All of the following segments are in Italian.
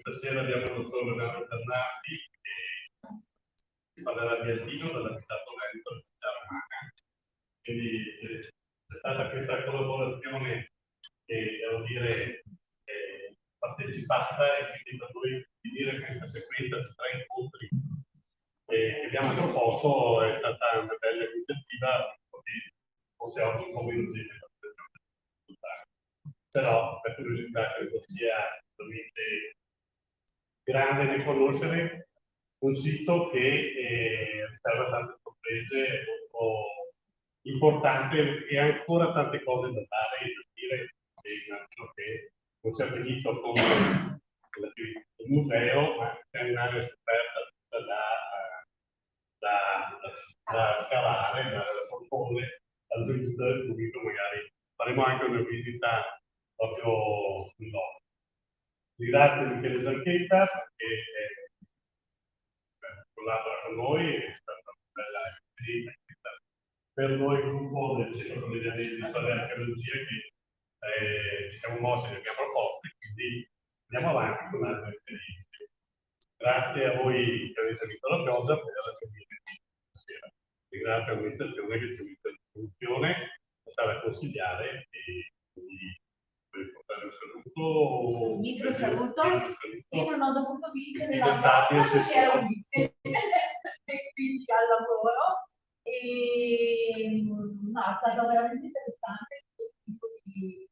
questa sera abbiamo il dottor Leonardo Bernardi che parlerà di Altino dall'Abitato Veneto alla città romana. Quindi c'è stata questa collaborazione che devo dire partecipata, e quindi per noi finire questa sequenza di 3 incontri che abbiamo proposto è stata una bella iniziativa, forse oggi un po' meno gente, però per curiosità credo sia veramente grande di conoscere un sito che riserva tante sorprese, molto importante e ancora tante cose da dare e da dire, e immagino che non sia finito con il museo, ma c'è un'area scoperta tutta da scavare, da proporre al visita del pubblico. Magari faremo anche una visita proprio sul loco. Grazie Michele Zanchetta perché collabora con noi, è stata una bella esperienza per noi il gruppo del Centro Comediani di Storia e Archeologia che ci siamo mossi nelle mie proposte, quindi andiamo avanti con altre esperienze. Grazie a voi che avete visto la pioggia per la stasera. E grazie all'amministrazione che ci ha messo in funzione, stare a consigliare e quindi portare un saluto. Micro saluto. E non ho dovuto vincere la gara perché ero lì e quindi al lavoro. E no, è stato veramente interessante questo tipo di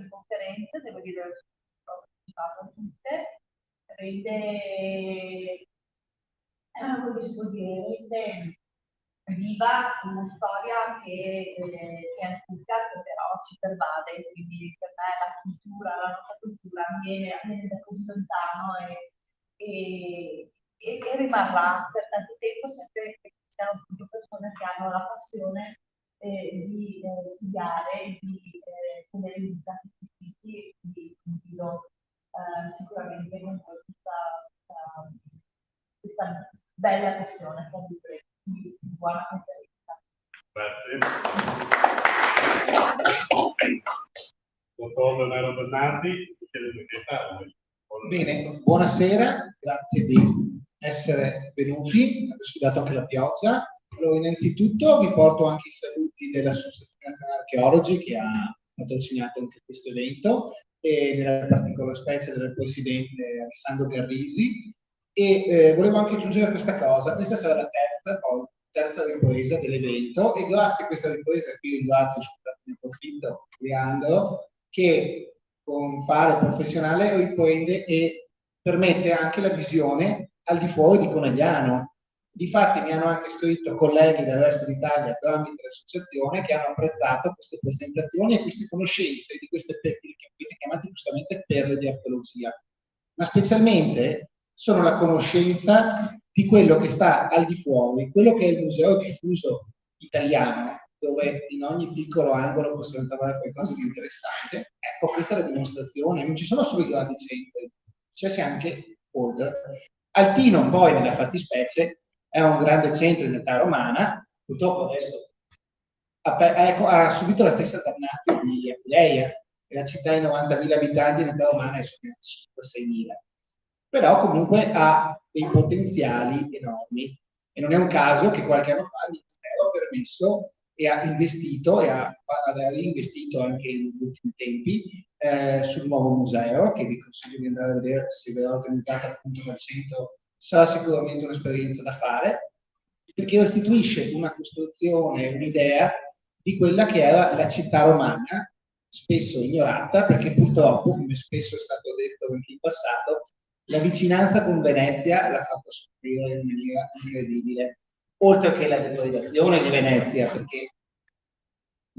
conferenze, devo dire che ho partecipato a tutte, rende, come si può dire, rende viva una storia che è antica, che però ci pervade, quindi per me la nostra cultura viene da così lontano e rimarrà per tanto tempo sempre che ci siano più persone che hanno la passione di studiare, di tenere in vita questi siti, e quindi condivido sicuramente con voi questa bella passione per vivere. Buona conferenza. Grazie. Dottor Leonardo Bernardi. Bene, buonasera, grazie di essere venuti, ho sfidato anche la pioggia. Allora, innanzitutto vi porto anche i saluti dell'Associazione Nazionale Archeologi che ha patrocinato anche questo evento, e nella particolare specie del presidente Alessandro Garrisi. E volevo anche aggiungere questa cosa: questa sarà la terza ripresa dell'evento, e grazie a questa ripresa qui ringrazio, scusate, ne approfitto, Leandro, che con fare professionale riprende e permette anche la visione al di fuori di Conegliano. Difatti mi hanno anche scritto colleghi del resto d'Italia tramite l'associazione che hanno apprezzato queste presentazioni e queste conoscenze di queste perle che avete chiamato giustamente perle di archeologia, ma specialmente sono la conoscenza di quello che sta al di fuori, quello che è il museo diffuso italiano, dove in ogni piccolo angolo possiamo trovare qualcosa di interessante. Ecco, questa è la dimostrazione. Non ci sono solo i grandi centri, c'è anche oltre. Altino poi nella fattispecie è un grande centro in età romana, purtroppo adesso ha subito la stessa damnazio di Aquileia, che la città di 90.000 abitanti in età romana è su 5-6.000. Però comunque ha dei potenziali enormi, e non è un caso che qualche anno fa il Ministero ha permesso e ha investito, e ha reinvestito anche negli ultimi tempi sul nuovo museo, che vi consiglio di andare a vedere se verrà organizzato appunto dal centro. Sarà sicuramente un'esperienza da fare, perché restituisce una costruzione, un'idea di quella che era la città romana, spesso ignorata, perché purtroppo, come spesso è stato detto anche in passato, la vicinanza con Venezia l'ha fatta soffrire in maniera incredibile, oltre che la depredazione di Venezia, perché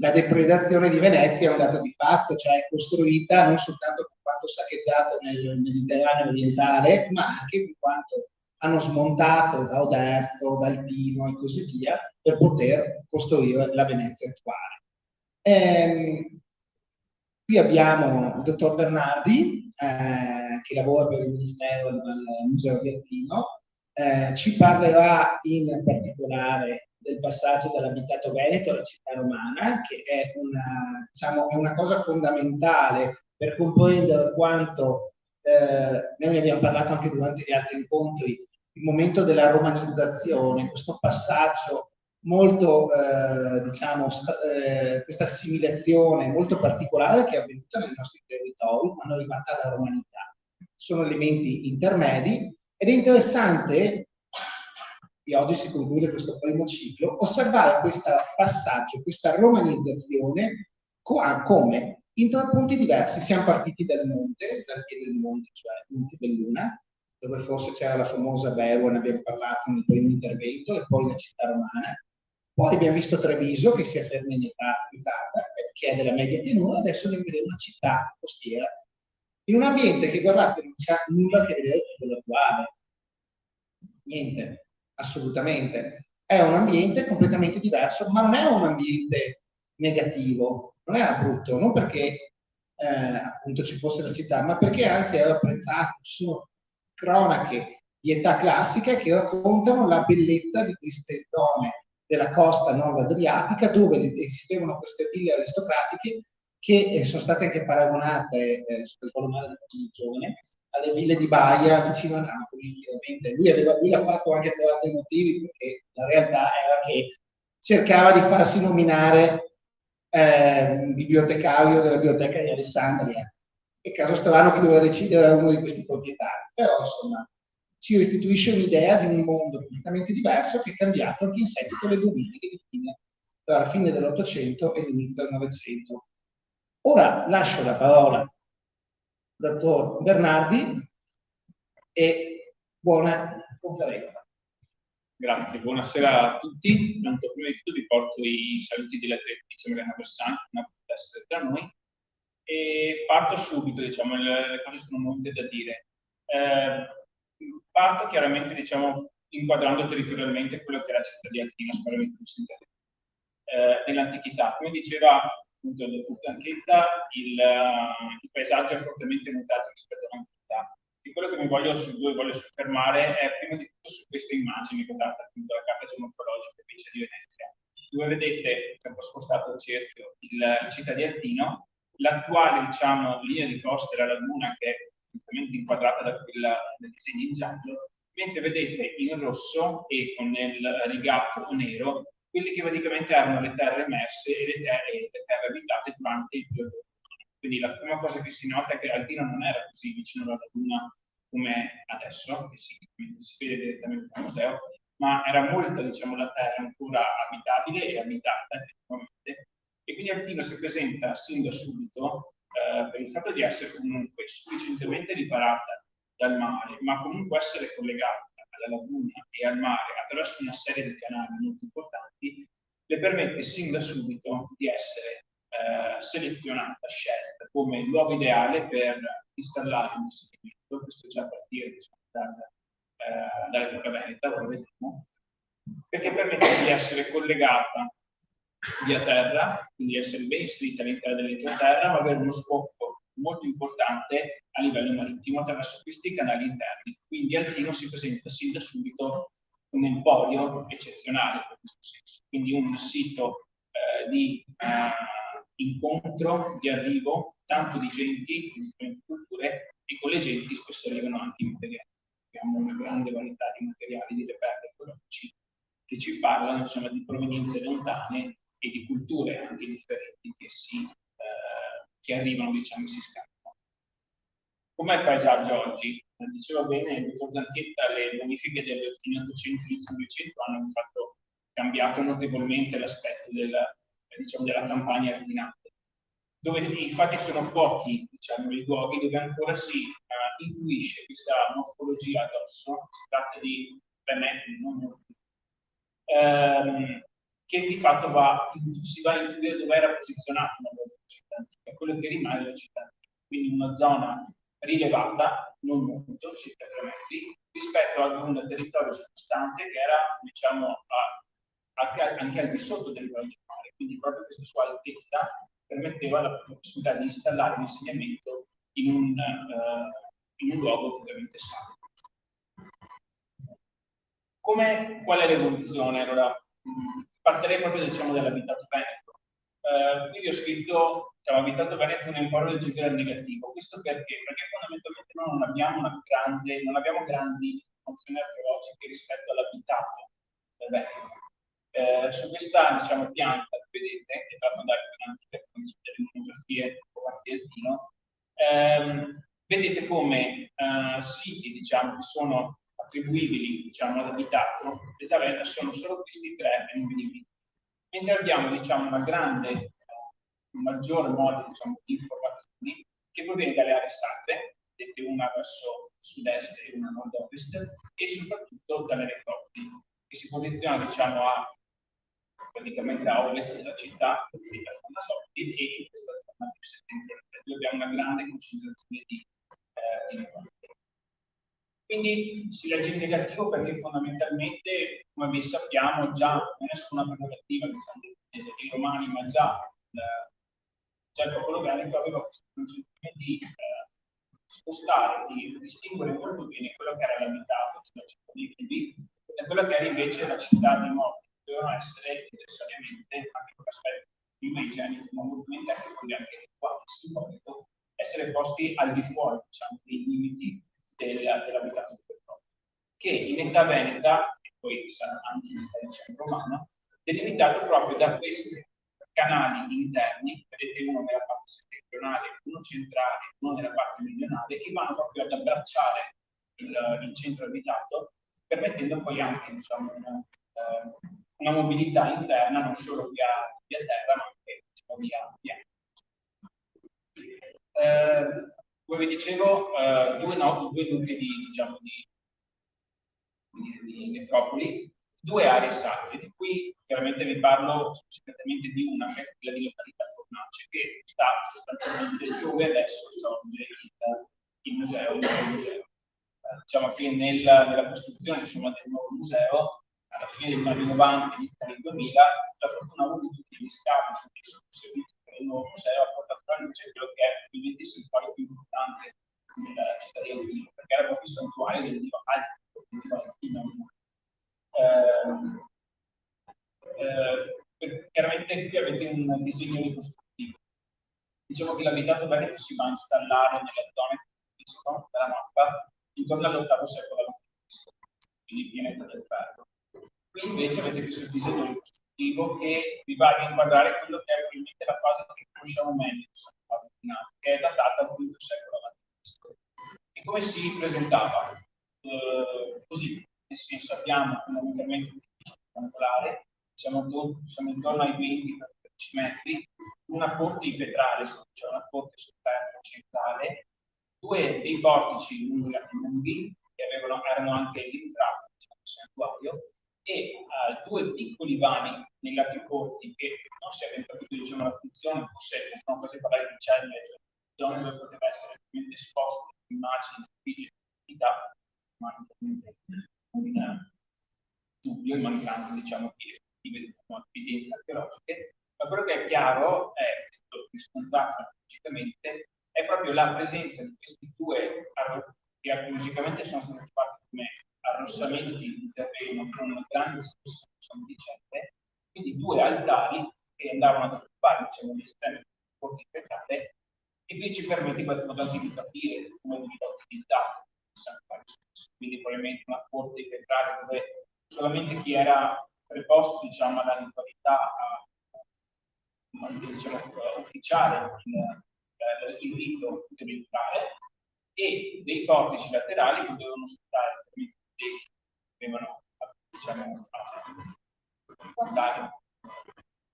la depredazione di Venezia è un dato di fatto, cioè è costruita non soltanto con quanto saccheggiato nel Mediterraneo orientale, ma anche con quanto hanno smontato da Oderzo, da Altino e così via, per poter costruire la Venezia attuale. Qui abbiamo il dottor Bernardi, che lavora per il Ministero del Museo di Altino. Ci parlerà in particolare del passaggio dall'abitato veneto alla città romana, che è una cosa fondamentale per comprendere quanto noi ne abbiamo parlato anche durante gli altri incontri, il momento della romanizzazione, questo passaggio molto, diciamo, questa assimilazione molto particolare che è avvenuta nei nostri territori quando è arrivata la romanità. Sono elementi intermedi ed è interessante, e oggi si conclude questo primo ciclo, osservare questo passaggio, questa romanizzazione come in tre punti diversi. Siamo partiti dal monte, dal piede del monte, cioè il Monte Belluna, dove forse c'era la famosa Verua, ne abbiamo parlato nel primo intervento, e poi la città romana. Poi abbiamo visto Treviso, che si afferma in età più tarda, che è della media pianura, adesso andiamo a vedere una città costiera, in un ambiente che, guardate, non c'ha nulla a che vedere con quello attuale. Niente, assolutamente. È un ambiente completamente diverso, ma non è un ambiente negativo, non è brutto, non perché appunto ci fosse la città, ma perché anzi è apprezzato. Ci sono cronache di età classica che raccontano la bellezza di queste zone della costa nord adriatica dove esistevano queste ville aristocratiche che sono state anche paragonate, sul colonnare del giovane, alle ville di Baia vicino a Napoli. Chiaramente lui l'ha fatto anche per altri motivi, perché la realtà era che cercava di farsi nominare bibliotecario della biblioteca di Alessandria, e caso strano che doveva decidere uno di questi proprietari. Però insomma ci restituisce un'idea di un mondo completamente diverso che è cambiato anche in seguito alle bonifiche tra la fine dell'Ottocento e l'inizio del Novecento. Ora lascio la parola al dottor Bernardi e buona conferenza. Grazie, buonasera a tutti. Tanto prima di tutto vi porto i saluti della direttrice Milena Bersani, una per essere tra noi, e parto subito, diciamo, le cose sono molte da dire. Parto chiaramente, diciamo, inquadrando territorialmente quello che è la città di Altina, sicuramente nell'antichità. Come diceva appunto il dottor Zanchetta, il paesaggio è fortemente mutato rispetto all'antichità. E quello che su cui voglio soffermare è prima di tutto su queste immagini che tratta appunto la carta geomorfologica di Venezia, dove vedete, se un po' spostato il cerchio, la città di Altino, l'attuale, diciamo, linea di costa della laguna, che è completamente inquadrata da quella del disegno in giallo, mentre vedete in rosso e con il rigatto nero quelli che praticamente erano le terre emerse e le terre abitate durante il periodo. Quindi la prima cosa che si nota è che Altino non era così vicino alla laguna come adesso, che si vede direttamente dal museo, ma era molto, diciamo, la terra ancora abitabile e abitata effettivamente. E quindi Altino si presenta sin da subito per il fatto di essere comunque sufficientemente riparata dal mare, ma comunque essere collegata alla laguna e al mare attraverso una serie di canali molto importanti, le permette sin da subito di essere selezionata, scelta come luogo ideale per installare un insediamento. Questo già a partire, diciamo, dall'epoca veneta, lo vedremo, perché permette di essere collegata via terra, quindi essere ben iscritta all'interno dell'entroterra, ma avere uno sbocco molto importante a livello marittimo attraverso questi canali interni. Quindi Altino si presenta sin da subito un emporio eccezionale in questo senso, quindi un sito di incontro, di arrivo, tanto di genti, di differenti culture, e con le genti spesso arrivano anche i materiali. Abbiamo una grande varietà di materiali, di reperti archeologici che ci parlano, insomma, di provenienze lontane e di culture anche differenti che arrivano, diciamo, e si scappano. Com'è il paesaggio oggi? Diceva bene il dottor Zanchetta, le bonifiche del fine 800 e inizio 900 hanno infatti cambiato notevolmente l'aspetto diciamo, della campagna altinante, dove infatti sono pochi, diciamo, i luoghi dove ancora si intuisce questa morfologia addosso. Si tratta di 3 metri, non molto, che di fatto si va a intuire dove era posizionata una volta la città antica, quello che rimane la città antica. Quindi una zona rilevata, non molto, circa 3 metri, rispetto ad un territorio sottostante che era, diciamo, anche al di sotto del livello del mare. Quindi proprio questa sua altezza permetteva la possibilità di installare un insediamento in un luogo ovviamente saldo. Qual è l'evoluzione? Allora, partirei proprio, diciamo, dall'abitato veneto. Qui vi ho scritto diciamo, abitato veneto è un emporio del genere negativo. Questo perché? Perché fondamentalmente noi non abbiamo grandi informazioni archeologiche rispetto all'abitato del Veneto. Su questa, diciamo, pianta, vedete, che tratto da antica, come succede in monografie vedete come siti, diciamo, che sono attribuibili, diciamo, all'abitato della Veneta sono solo questi tre individui. Mentre abbiamo, diciamo, un maggiore modo, diciamo, di informazioni che proviene dalle aree sacre, vedete una verso sud-est e una nord-ovest, e soprattutto dalle necropoli, che si posiziona, diciamo, praticamente a ovest della città, di Fondasorti, e in questa zona più settentrionale, dove abbiamo una grande concentrazione di necropoli. Quindi si legge in negativo perché fondamentalmente, come ben sappiamo, già non è solo una prerogativa dei romani, ma già il popolo veneto aveva questa concezione di spostare, di distinguere molto bene quello che era l'abitato, cioè la città di vivi, da quello che era invece la città dei morti, che dovevano essere necessariamente, anche per aspetto più igienico, ma ovviamente anche qua, simbolico, essere posti al di fuori, diciamo, dei limiti dell'abitato proprio, che in età veneta, e poi sarà anche in età, diciamo, romana, delimitato proprio da questi canali interni, vedete uno nella parte settentrionale, uno centrale, uno nella parte meridionale, che vanno proprio ad abbracciare il centro abitato, permettendo poi anche, diciamo, una mobilità interna, non solo via terra, ma anche, diciamo, via. Come vi dicevo, due nuclei diciamo, di necropoli, due aree sacre, di cui chiaramente vi parlo specificatamente di una, che è quella di località Fornace, che sta sostanzialmente dove adesso sorge il museo. Diciamo che nella costruzione, insomma, del nuovo museo, alla fine degli anni 90, inizio del 2000, la fortuna ha avuto tutti gli scavi sul servizio per il nuovo museo ha portato alla luce quello che è probabilmente il santuario più importante nella città di Avellino, perché era proprio il santuario del dio Altino. Chiaramente qui avete un disegno ricostruttivo. Diciamo che l'abitato veneto si va a installare nelle zone visto dalla mappa intorno all'8 secolo a.C., quindi piena età del ferro. Qui invece avete questo disegno ricostruttivo che vi va a inquadrare quello che è probabilmente la fase che conosciamo meglio, che è datata al V secolo a.C. E come si presentava? Così, nel senso abbiamo fondamentalmente un edificio rettangolare, siamo intorno ai 20-30 metri, una corte impetrale, cioè una corte sofferta centrale, dei portici lunghi che erano anche l'entrata, diciamo, del santuario, e due piccoli vani nei lati corti che non si è ben capito, diciamo, la funzione, forse sono quasi parlare di celle, cioè zone dove poteva essere esposte immagini di attività, ma un dubbio in mancanza, diciamo, di effettive evidenze archeologiche. Ma quello che è chiaro è, riscontrato archeologicamente, è proprio la presenza di questi due che archeologicamente sono stati fatti come arrossamenti di terreno con una grande esposizione di celle, quindi due altari che andavano ad occupare, diciamo, gli estremi del corpo integrale, e qui ci permette in qualche modo anche di capire come veniva utilizzato il santuario. Quindi probabilmente una corte integrale dove solamente chi era preposto, diciamo, alla ritualità diciamo, ufficiale il rito utilizzare, e dei portici laterali che dovevano ospitare venivano, diciamo, guardare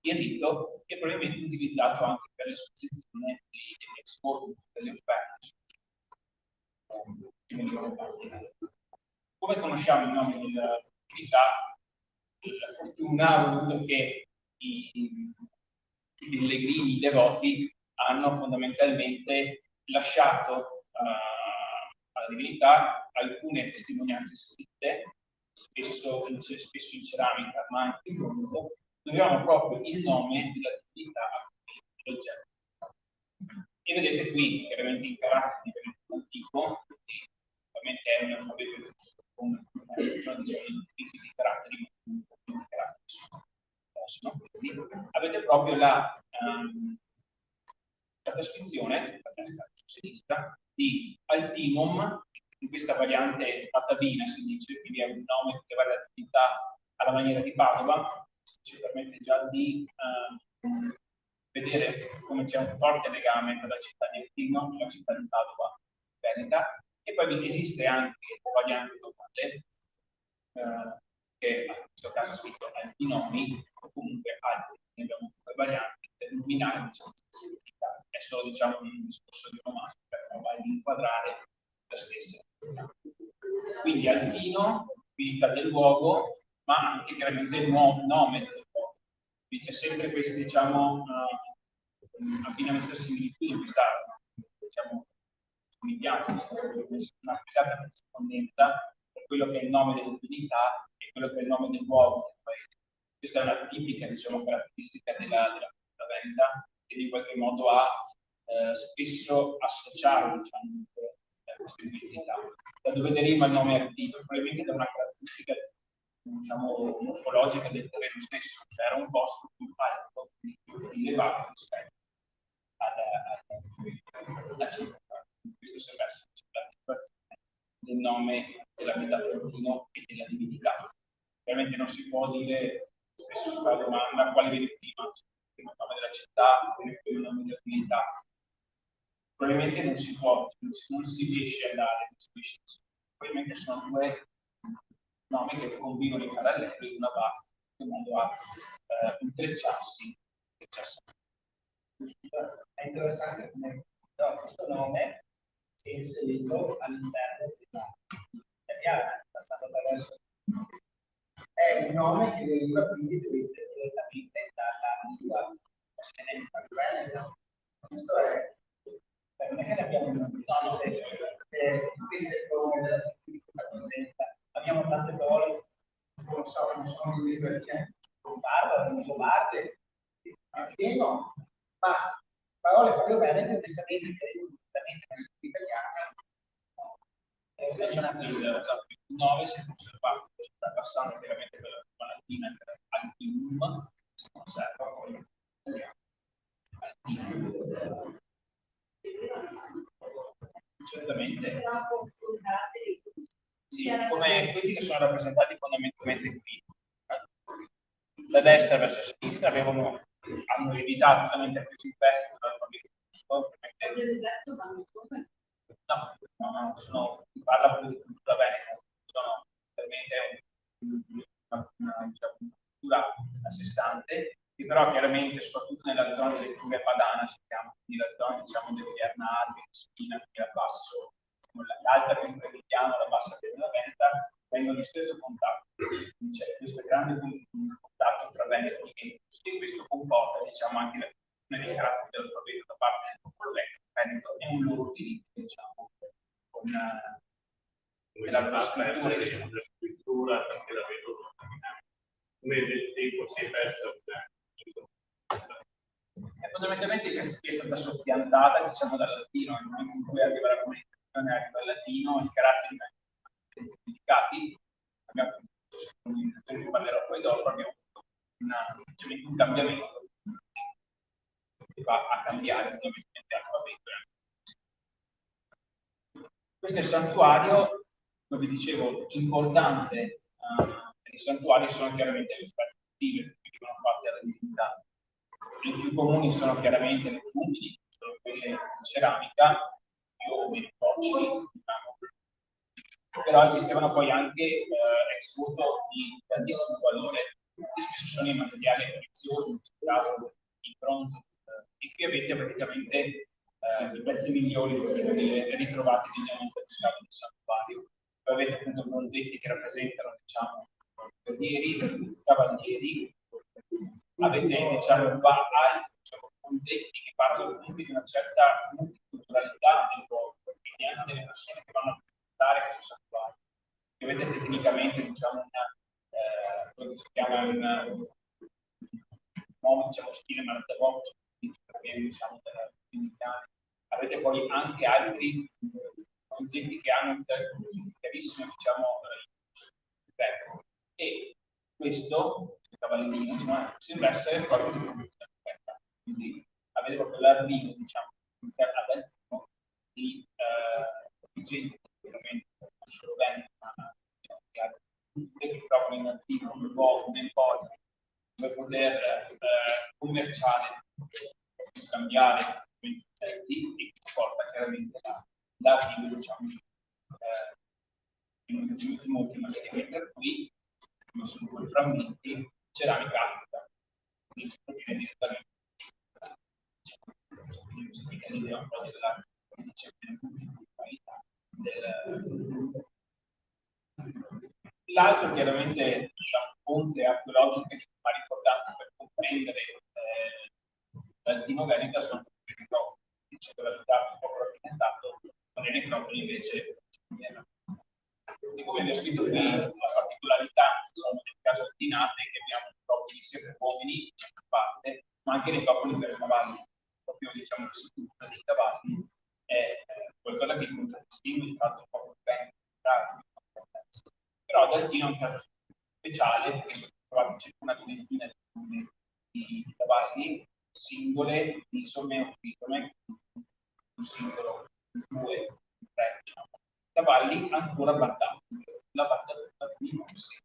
il rito, e probabilmente utilizzato anche per l'esposizione degli esporti delle offerte. Come conosciamo il nome dell'attività, la fortuna ha voluto che i pellegrini, i devoti, hanno fondamentalmente lasciato alla divinità alcune testimonianze scritte, spesso in ceramica, ma anche in bronzo, dove hanno proprio il nome della divinità dell'oggetto. E vedete qui, chiaramente in caratteri di antico, ovviamente è un alfabeto con una lezione di caratteri, avete proprio la trascrizione, a destra e a sinistra, di Altinum, in questa variante patavina si dice, quindi è un nome che va dall'attività alla maniera di Padova, ci permette già di vedere come c'è un forte legame tra la città di Altinum e la città di Padova veneta, e poi esiste anche la variante locale, che in questo caso è scritto Altinomi, o comunque altri, ne abbiamo due varianti per illuminare, diciamo, è solo, diciamo, un discorso di onomastica, però va ad inquadrare la stessa. Quindi Altino, qualità del luogo, ma anche chiaramente il nuovo nome del luogo. Quindi c'è sempre questa, diciamo, abbinamento questa similitudine, questa, diciamo, somiglianza, una pesante corrispondenza tra quello che è il nome della divinità e quello che è il nome del luogo del paese. Questa è una tipica, diciamo, caratteristica della cultura veneta, che in qualche modo ha spesso associato, diciamo, queste identità. Da dove deriva il nome Artino? Probabilmente da una caratteristica, diciamo, morfologica del terreno stesso, cioè era un posto più alto, più rilevato rispetto alla città. Questo serve a essere l'attivazione del nome dell'abitato latino e della divinità. Ovviamente non si può dire, spesso si fa la domanda quale viene prima, il nome della città o il nome della divinità. Probabilmente non si può, non si riesce a dare, probabilmente sono due nomi che convivono in parallelo in una parte, in modo a intrecciarsi. È interessante come questo nome si è inserito all'interno della italiana, passando attraverso. È un nome che deriva quindi direttamente dalla lingua occidentale. Questo è per me che abbiamo queste forme della presenza. Abbiamo tante parole, non sono di perché non parte, è pieno, ma parole proprio venete onestamente che italiana il 9 si è conservato, sta passando veramente per la latina Altinum, si conserva poi certamente sì, come quelli che sono rappresentati fondamentalmente qui da destra verso sinistra hanno evitato totalmente questo impesto dall'alfabeto giusto. No, si parla proprio di cultura veneta, sono veramente una cultura a sé stante, che però chiaramente, soprattutto nella zona dell'Etruria padana, si chiama, quindi la zona, diciamo, del Viernale, Spina, che è basso, l'alta pianura mediana, la bassa pianura veneta, vengono in stretto contatto. Quindi c'è questo grande contatto tra veneti e etruschi, e questo comporta, diciamo, anche la diffusione dei caratteri dell'alfabeto da parte del popolo veneto e un loro utilizzo, diciamo, con la scrittura, perché la vedo come nel tempo si è persa. Fondamentalmente questa è stata soppiantata, diciamo, dal latino. Nel momento in cui arriva la comunicazione, arriva il latino, i caratteri vengono modificati. Abbiamo comunicazione che parlerò poi dopo, abbiamo un cambiamento che va a cambiare ovviamente l'alfabeto. Questo è il santuario, come vi dicevo, importante. I santuari sono chiaramente le strade attive che vengono fatte alla divinità. I più comuni sono chiaramente le umili, sono quelle in ceramica, più o meno cocci, diciamo. Però esistevano poi anche ex voto di grandissimo valore, che spesso sono i materiali preziosi, in questo caso il bronzo. E qui avete praticamente i pezzi migliori ritrovati negli scavo del santuario. Poi avete appunto bronzetti che rappresentano, diciamo, guerrieri, cavalieri. Avete, diciamo, bronzetti che parlano comunque di una certa multiculturalità del luogo, quindi anche delle persone che vanno a visitare questo santuario. E avete tecnicamente, diciamo, quello che si chiama un nuovo, diciamo, stile Maratavotto, diciamo, avete poi anche altri concetti che hanno un chiarissimo, diciamo, e questo, il cavallino, insomma, sembra essere proprio di produzione. Quindi avete proprio l'arrivo, diciamo, ad Altino di gente che veramente non solo bene, ma diciamo, che ha tutte che trovano in attivo un luogo nel poi per poter commerciare, scambiare e che porta chiaramente la fine, diciamo, in molti materiali, per cui non sono due frammenti, ceramica alta, quindi si proviene direttamente. Quindi si dica l'idea un po' della L'altro chiaramente la fonte archeologica che ha importanza per comprendere l'Altino Veneta sono le necropoli. C'è la città un po' rappresentato, ma le necropoli invece e come vi ho scritto qui, la particolarità sono nel caso altinate che abbiamo necropoli sia per uomini a parte, ma anche necropoli per cavalli. Proprio diciamo la struttura dei cavalli è qualcosa che contraddistingue il fatto un po' più però ad Altino è un caso speciale perché sono trovati circa una ventina di cavalli singole di somme o tritome, un singolo, due, tre, diciamo, cavalli ancora battati. La battatura qui non si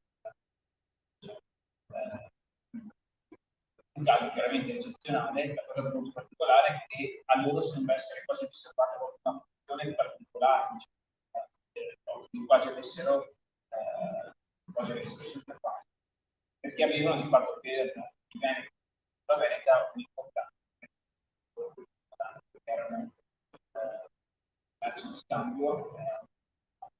un caso chiaramente eccezionale, la cosa molto particolare è che a loro sembra essere quasi riservata una funzione particolare, diciamo, quasi avessero sottofatto, perché avevano di fatto per i Veneti la Veneta un'importanza, erano un scambio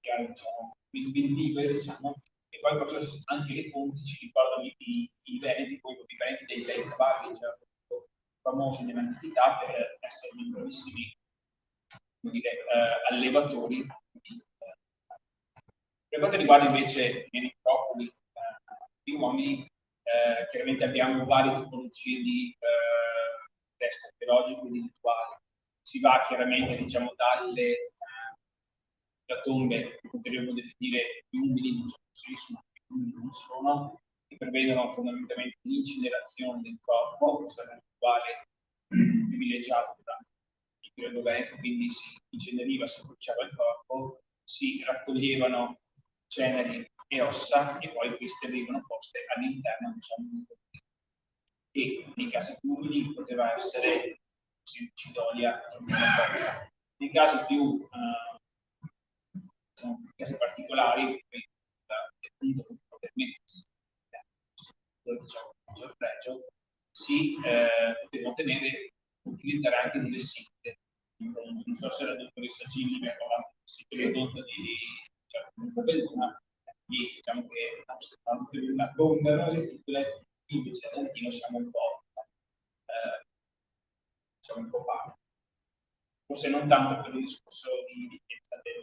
che erano diciamo, vendibile, diciamo, e poi proprio anche le fonti ci ricordano i Veneti, poi i Veneti dei bei cavalli, cioè, famosi nell'antichità per essere dei bravissimi allevatori. Per quanto riguarda invece le necropoli di uomini, chiaramente abbiamo varie tipologie di teste archeologiche e di rituali. Si va chiaramente diciamo da tombe che potremmo definire più umili, non sono, che prevedono fondamentalmente l'incinerazione del corpo, questo è un rituale privilegiato durante il periodo veneto, quindi si inceneriva, si bruciava il corpo, si raccoglievano ceneri e ossa e poi queste venivano poste all'interno, diciamo, e nei casi più umili poteva essere cidolia in una porta. Nei casi più diciamo, casi particolari, appunto probabilmente diciamo maggior pregio, si potevano utilizzare anche delle sinte. Non so se la dottoressa Gini mi ha parlato del conto di Belluna, e diciamo che abbondano le sintole, invece ad Altino siamo un po' pari. Forse non tanto per un discorso di ricchezza del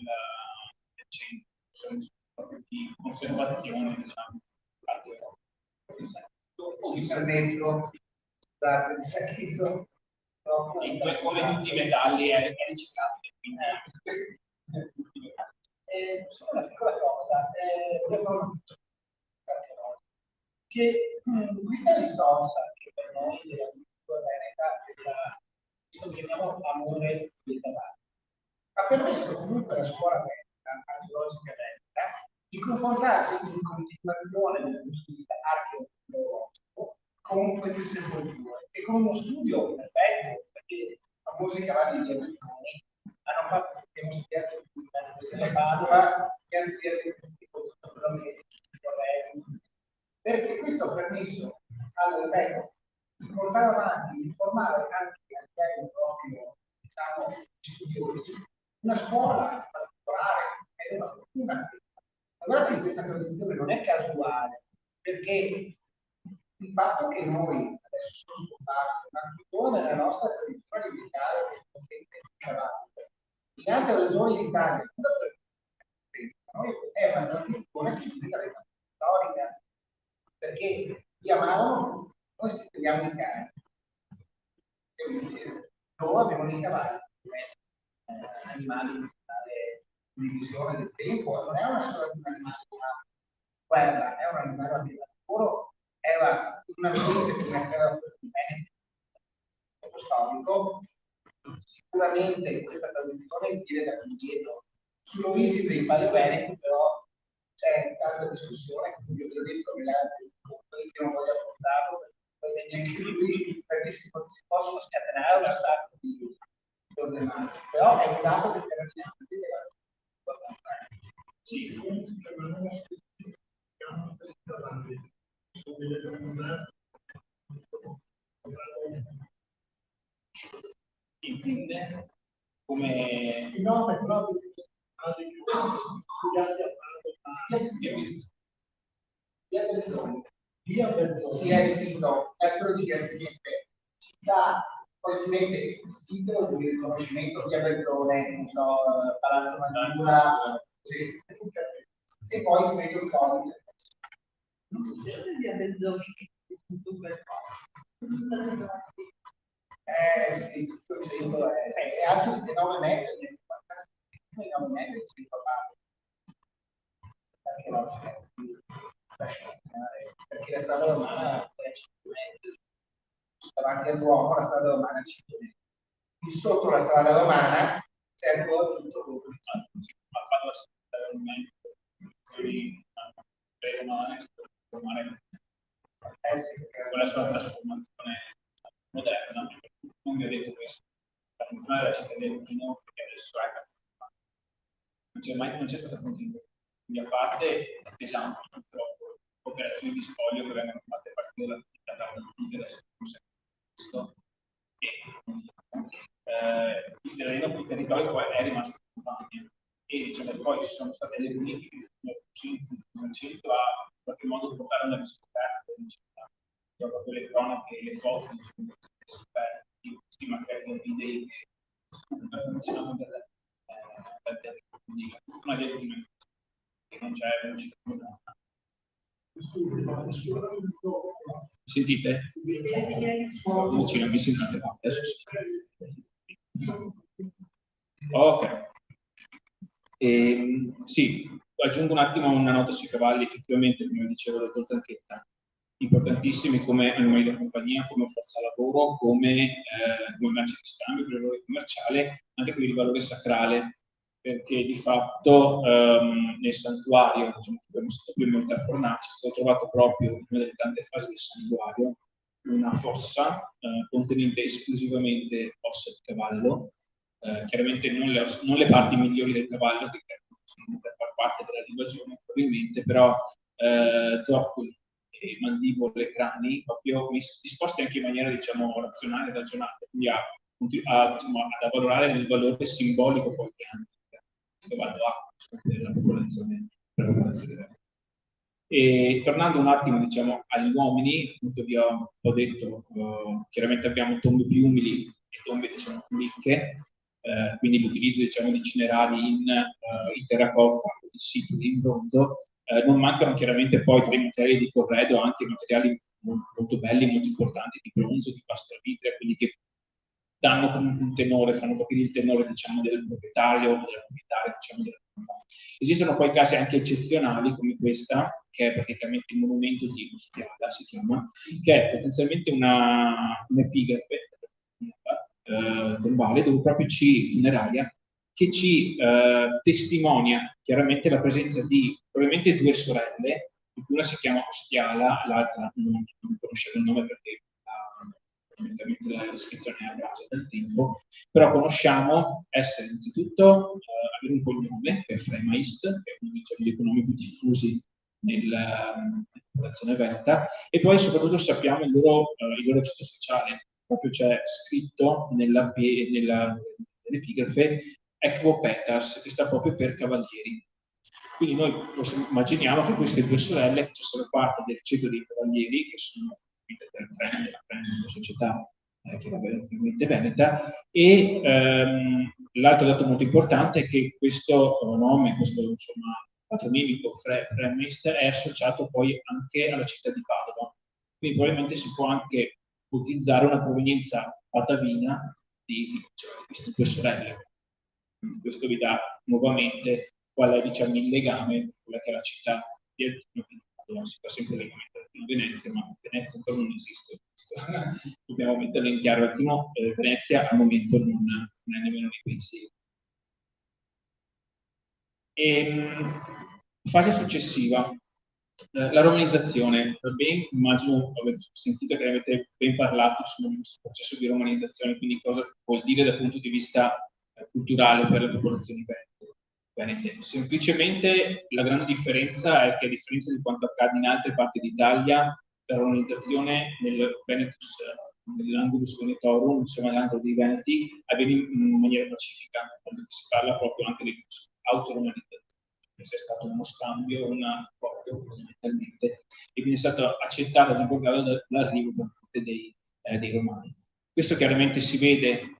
centro, proprio di conservazione, diciamo, o di permetto di sacchizzo. Come tutti i metalli è riciclabile. Solo una piccola cosa, che questa risorsa che per noi della cultura veneta lo chiamiamo amore dei cavalli, ha permesso comunque alla scuola archeologica veneta di confrontarsi in continuazione dal punto di vista archeologico con queste sepolture e con uno studio perfetto, perché i famosi cavalli di Amazzoni hanno fatto studiato della Padova e hanno studiato perché questo ha permesso all'Albero di portare avanti, di formare anche a livello proprio, diciamo, studiosi, una scuola particolare, è una fortuna. Guardate che questa tradizione non è casuale, perché il fatto che noi adesso sono scomparsi, ma tuttora nella nostra tradizione militare che consente di cavallo, in altre regioni d'Italia, è una tradizione che viene dalla storica, perché chiamavano, noi si chiamiamo i cani, e invece loro avevano i cavalli come animali di visione del tempo, non era solo un animale da guerra, è un animale di lavoro, era un ambiente che era storico, sicuramente questa tradizione viene da più indietro. Sull'origine dei paleoveneti però c'è tanta discussione, che vi ho già detto che io non voglio affrontarlo, perché neanche lui, perché si possono scatenare un sacco di problematiche, però è un dato determinante della Sì, Dipende come no, per proprio via Berzone, sì, è il sito, eccolo si mette città, poi si mette il sito di riconoscimento via Berzone, non so, Palazzo Maggiura, sì. E poi si mette il codice. Non succede via Bezzoni che è tutto per Sì, tutto il sito è anche di 9 metri, 9 metri il sito perché la strada romana è 5 metri, davanti al Duomo la strada romana è 5 metri. Di sotto la strada romana c'è ancora tutto con la sua trasformazione moderna, non vi ho detto questo, la fortuna della città del Pino, che adesso è non c'è stata continua. Quindi a parte pesante, purtroppo, operazioni di spoglio che vengono fatte a partire dall'attività da adesso questo, il terreno, il territorio poi è rimasto campagna e diciamo poi ci sono state le bonifiche nel centro a in qualche modo portare una riscoperta della città. Proprio le cronache, le foto, le scoperte, questi materiali video che spuntano dal territorio, quindi una delle ultime che non c'è nulla. Sentite? Vicino, mi sentite? Adesso ok. Sì, aggiungo un attimo una nota sui cavalli, effettivamente, come dicevo la dottor Zanchetta, importantissimi come animali da compagnia, come forza lavoro, come merce di scambio, per il valore commerciale, anche per il valore sacrale, perché di fatto nel santuario, diciamo, che abbiamo stato qui in Monte Fornaci, è stato trovato proprio in una delle tante fasi del santuario una fossa contenente esclusivamente ossa di cavallo, chiaramente non le parti migliori del cavallo, che sono per far parte della libagione probabilmente, però zoccoli e mandibole, crani, proprio disposti anche in maniera, diciamo, razionale e ragionata, quindi ad valorare il valore simbolico poi che hanno questo cavallo della popolazione della. E tornando un attimo, diciamo, agli uomini, appunto vi ho detto, chiaramente abbiamo tombe più umili e tombe, diciamo, più ricche, quindi l'utilizzo, diciamo, di cinerali in terracotta, in situ, in bronzo. Non mancano chiaramente poi tra i materiali di corredo anche materiali molto belli, molto importanti di bronzo, di pasta vitrea, quindi che danno comunque un tenore, fanno capire il tenore, diciamo, del proprietario o della proprietaria, diciamo, della comunità. Esistono poi casi anche eccezionali come questa, che è praticamente il monumento di Ustiala, si chiama, che è potenzialmente un'epigrafe tombale, dove proprio funeraria, che ci testimonia chiaramente la presenza di probabilmente due sorelle, di cui una si chiama Ustiala, l'altra non conoscevo il nome perché la descrizione è a base del tempo, però conosciamo essere innanzitutto avere un cognome che è Fremaist, che è uno dei cognomi più diffusi nella popolazione veneta, e poi soprattutto sappiamo il loro ceto sociale, proprio c'è scritto nell'epigrafe Equopetas, che sta proprio per cavalieri. Quindi noi immaginiamo che queste due sorelle facessero parte del ceto dei cavalieri, che sono per la società che era veramente veneta, e l'altro dato molto importante è che questo nome, questo insomma patronimico Fremist è associato poi anche alla città di Padova, quindi probabilmente si può anche ipotizzare una provenienza patavina di queste due sorelle. Questo vi dà nuovamente qual è, diciamo, il legame con quella che è la città di Padova. Si fa sempre il legame tra Venezia, ma Venezia ancora non esiste. Dobbiamo metterlo in chiaro un attimo, Venezia al momento non non è nemmeno nei pensieri. Fase successiva, la romanizzazione. Immagino avete sentito che ne avete ben parlato sul processo di romanizzazione, quindi cosa vuol dire dal punto di vista culturale per le popolazioni venete. Semplicemente la grande differenza è che, a differenza di quanto accade in altre parti d'Italia, la romanizzazione nel Venetus, nell'Angulus Venetorum, insomma nell'angolo dei Veneti, avviene in maniera pacifica, quando si parla proprio anche di autoromanizzazione. C'è stato uno scambio, un accordo fondamentalmente, e quindi è stato accettato e divulgato dall'arrivo da parte dei romani. Questo chiaramente si vede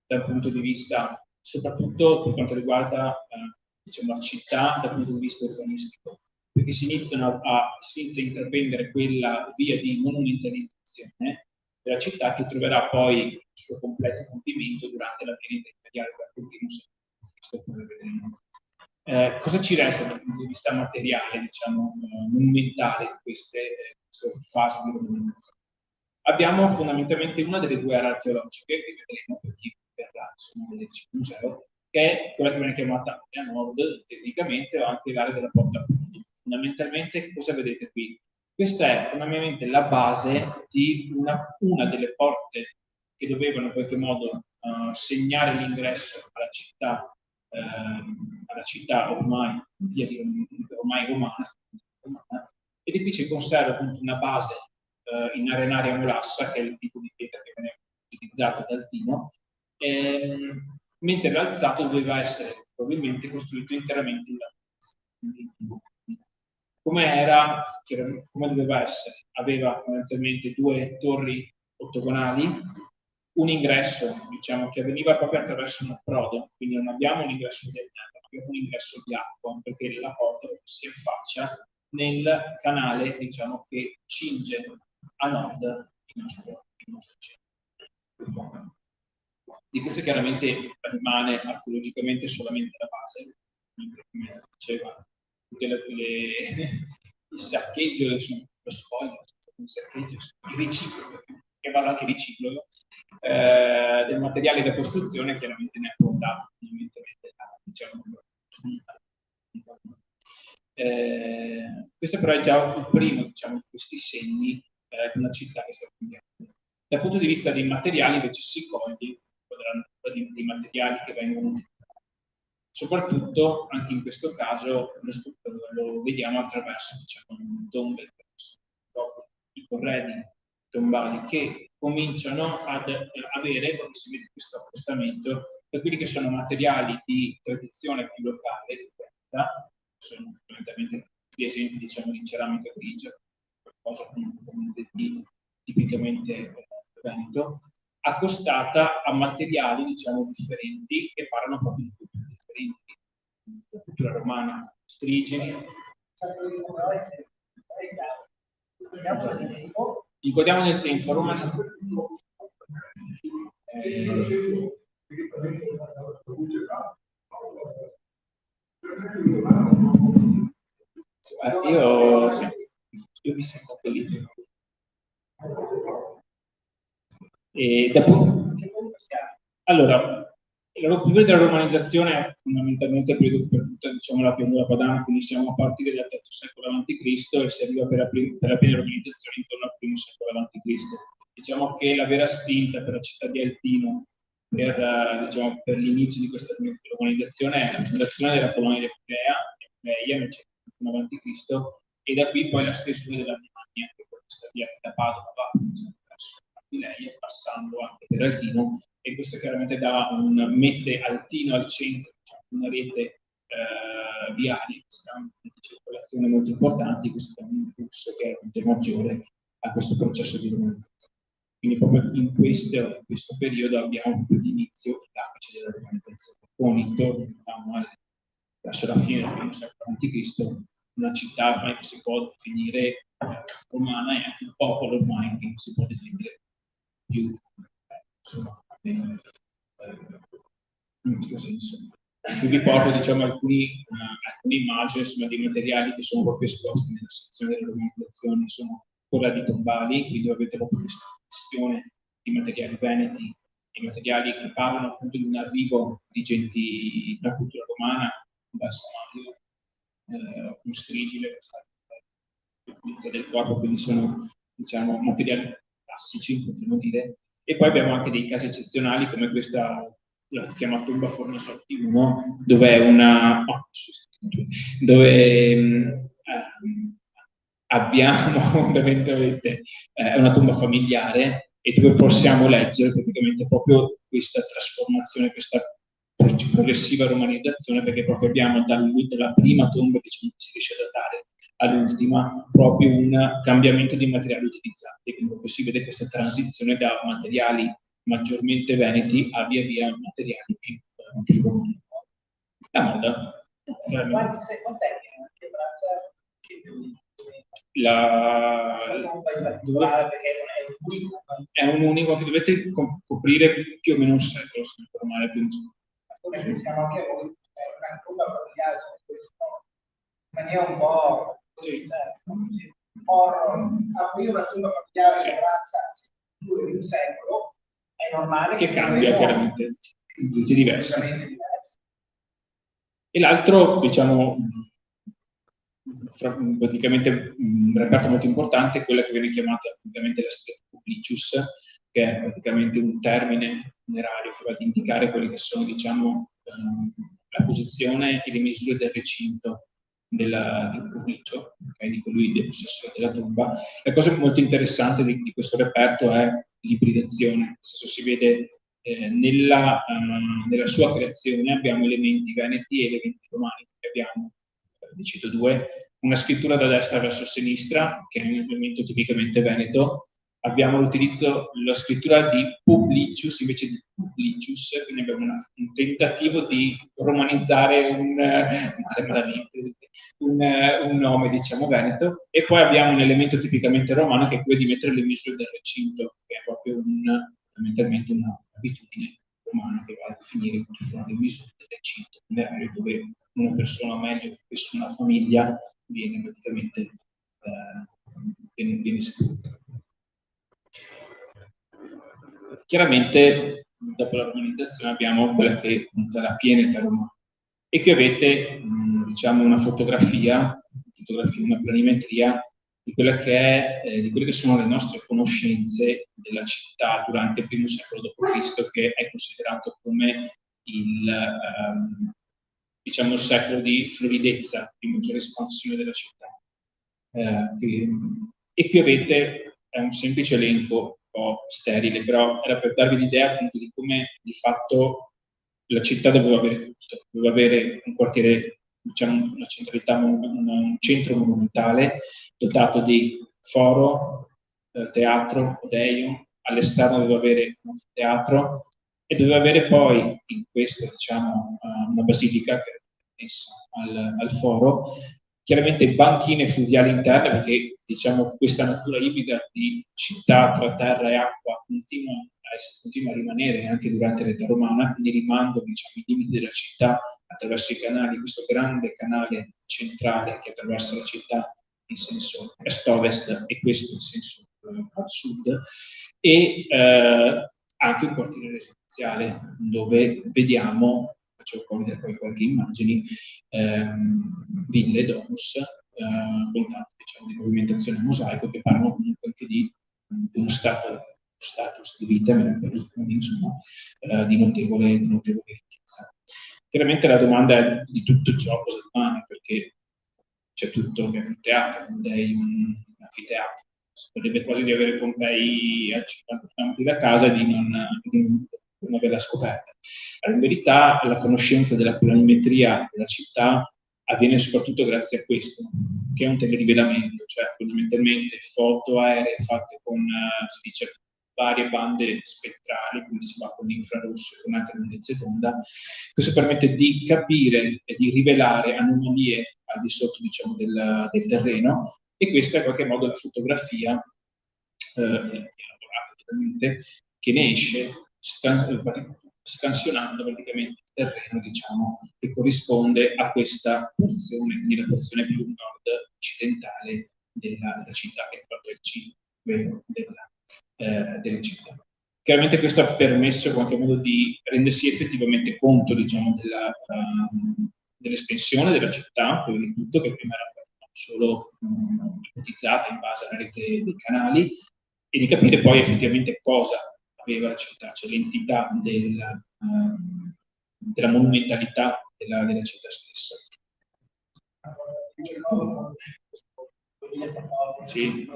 dal punto di vista, soprattutto per quanto riguarda diciamo, la città dal punto di vista urbanistico, perché si inizia a intraprendere quella via di monumentalizzazione della città che troverà poi il suo completo compimento durante la piena imperiale del primo secolo. Cosa ci resta dal punto di vista materiale, diciamo, monumentale di queste fasi di romanizzazione? Abbiamo fondamentalmente una delle due aree archeologiche, che vedremo per chi verrà nel museo, che è quella che viene chiamata a nord, tecnicamente, o anche l'area della Porta Appunto. Fondamentalmente, cosa vedete qui? Questa è fondamentalmente la base di una delle porte che dovevano in qualche modo segnare l'ingresso alla città ormai romana, e di qui si conserva appunto una base in arenaria molassa, che è il tipo di pietra che viene utilizzato dal Tino, mentre l'alzato doveva essere probabilmente costruito interamente in lato. Come doveva essere? Aveva fondamentalmente due torri ottagonali, un ingresso, diciamo, che avveniva proprio attraverso un approdo, quindi non abbiamo un ingresso di terra, abbiamo un ingresso di acqua, perché la porta si affaccia nel canale, diciamo, che cinge a nord il nostro centro. Di questo chiaramente rimane archeologicamente solamente la base, come diceva, tutte il saccheggio, lo spoglio, il riciclo, che vale anche riciclo, del materiale da costruzione chiaramente ne ha portato diciamo, questo però è già il primo, diciamo, di questi segni di una città che sta cambiando. Dal punto di vista dei materiali invece si coglie dei materiali che vengono utilizzati. Soprattutto, anche in questo caso, lo vediamo attraverso, diciamo, tombe, i corredi tombali che cominciano ad avere, come si vede questo accostamento, per quelli che sono materiali di tradizione più locale, sono fondamentalmente gli esempi, diciamo, di ceramica grigia, qualcosa tipicamente veneto, accostata a materiali, diciamo, differenti, che parlano proprio di culture differenti. La cultura romana, strigeni. Ricordiamo nel tempo romano. Io mi sento felice. Allora, l'opera della romanizzazione è fondamentalmente il periodo per tutta, diciamo, la pianura padana, quindi siamo a partire dal III secolo a.C. e si arriva per la piena romanizzazione intorno al I secolo a.C. Diciamo che la vera spinta per la città di Altino diciamo, per l'inizio di questa romanizzazione è la fondazione della colonia di Apulea nel 151 a.C. e da qui poi la stesura della Rimagna, che è questa via che da Padova va verso Aquileia, passando anche per Altino, e questo chiaramente mette Altino al centro, diciamo, una rete viaria, di circolazione molto importanti, questo è un impulso che è molto maggiore a questo processo di romanizzazione. Quindi proprio in questo periodo abbiamo proprio l'inizio l'apice della romanizzazione, con intorno verso la fine del I secolo a.C., una città ormai che si può definire romana e anche un popolo ormai che si può definire più, insomma, in questo senso. Qui vi porto, diciamo, alcune immagini, insomma, dei materiali che sono proprio esposti nella sezione delle organizzazioni, sono corredi tombali, qui dove avete proprio questa questione di materiali veneti i materiali che parlano appunto di un arrivo di genti della cultura romana, da Samaria, un strigile, del corpo, quindi sono, diciamo, materiali classici, potremmo dire. E poi abbiamo anche dei casi eccezionali come questa, la chiama tomba Fornasotti 1, dove è una... dove abbiamo fondamentalmente una tomba familiare e dove possiamo leggere praticamente proprio questa trasformazione, questa progressiva romanizzazione, perché proprio abbiamo dalla prima tomba, diciamo, che si riesce a datare all'ultima, proprio un cambiamento di materiali utilizzati, quindi proprio si vede questa transizione da materiali maggiormente veneti a via via materiali più romani. La moda. Quanti sei contenti? Che braccia è un unico che dovete coprire più o meno un secolo, se non formare più siamo anche voi, una curva familiare su questo, in maniera un po' horror, aprire una curva familiare che braccia più di un secolo, è normale che cambia chiaramente, tutti diversi. E l'altro, diciamo, praticamente un reperto molto importante è quella che viene chiamata praticamente la stella Publicius, che è praticamente un termine funerario che va ad indicare quelle che sono, diciamo, la posizione e le misure del recinto del Publicio, okay, di colui del possessore della tomba. La cosa molto interessante di questo reperto è l'ibridazione, nel senso si vede nella sua creazione abbiamo elementi veneti e elementi romani, abbiamo, ne cito due, una scrittura da destra verso sinistra, che è un elemento tipicamente veneto, abbiamo l'utilizzo, la scrittura di Publicius invece di Publicius, quindi abbiamo un tentativo di romanizzare un nome, diciamo, veneto, e poi abbiamo un elemento tipicamente romano che è quello di mettere le misure del recinto, che è proprio fondamentalmente una abitudine romana che va a definire quali sono le misure del recinto funerario, dove una persona, o meglio, spesso una famiglia, viene praticamente viene sepolta. Chiaramente, dopo la romanizzazione, abbiamo quella che appunto è la piena età romana. E qui avete, diciamo, una fotografia, una planimetria di quella di quelle che sono le nostre conoscenze della città durante il primo secolo d.C., che è considerato come diciamo, il secolo di floridezza, di maggiore espansione della città. E qui avete un semplice elenco un po' sterile, però era per darvi l'idea appunto di come di fatto la città doveva avere tutto, doveva avere un quartiere, diciamo, una centralità, un centro monumentale dotato di foro, teatro, odeion, all'esterno doveva avere un teatro e doveva avere poi in questo, diciamo, una basilica che è messa al foro, chiaramente banchine fluviali interne, perché, diciamo, questa natura ibrida di città tra terra e acqua continua a rimanere anche durante l'età romana, quindi rimangono, diciamo, i limiti della città attraverso i canali, questo grande canale centrale che attraversa la città in senso est-ovest e questo in senso sud, e anche un quartiere residenziale dove vediamo, faccio vedere poi qualche immagini, ville, domus, con tanto, diciamo, di movimentazione mosaico che parlano comunque anche di uno status di vita, insomma, di notevole ricchezza. Chiaramente la domanda è di tutto ciò cosa rimane, perché c'è tutto, un teatro, un anfiteatro. Si potrebbe quasi di avere Pompei a 50 km da casa e di non averla scoperta. Allora, in verità la conoscenza della planimetria della città avviene soprattutto grazie a questo, che è un telerivelamento, cioè fondamentalmente foto aeree fatte con, si dice, varie bande spettrali, quindi si va con l'infrarosso e con altre lunghezze d'onda. Questo permette di capire e di rivelare anomalie al di sotto, diciamo, del terreno, e questa è in qualche modo la fotografia elaborata totalmente, che ne esce scansionando praticamente il terreno, diciamo, che corrisponde a questa porzione, quindi la porzione più nord-occidentale della città, che è proprio il centro della città. Chiaramente questo ha permesso in qualche modo di rendersi effettivamente conto, diciamo, dell'estensione della città, prima di tutto, che prima era solo ipotizzata in base alla rete dei canali, e di capire poi effettivamente cosa aveva la città, cioè l'entità della monumentalità della città stessa. Sì.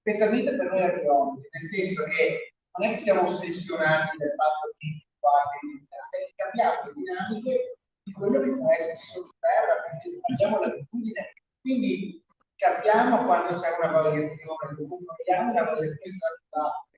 Specialmente per noi archeologi, nel senso che non è che siamo ossessionati dal fatto di capiamo le dinamiche di quello che può esserci sottoterra, perché abbiamo l'abitudine, quindi capiamo quando c'è una variazione, controlliamo la variazione strutturale,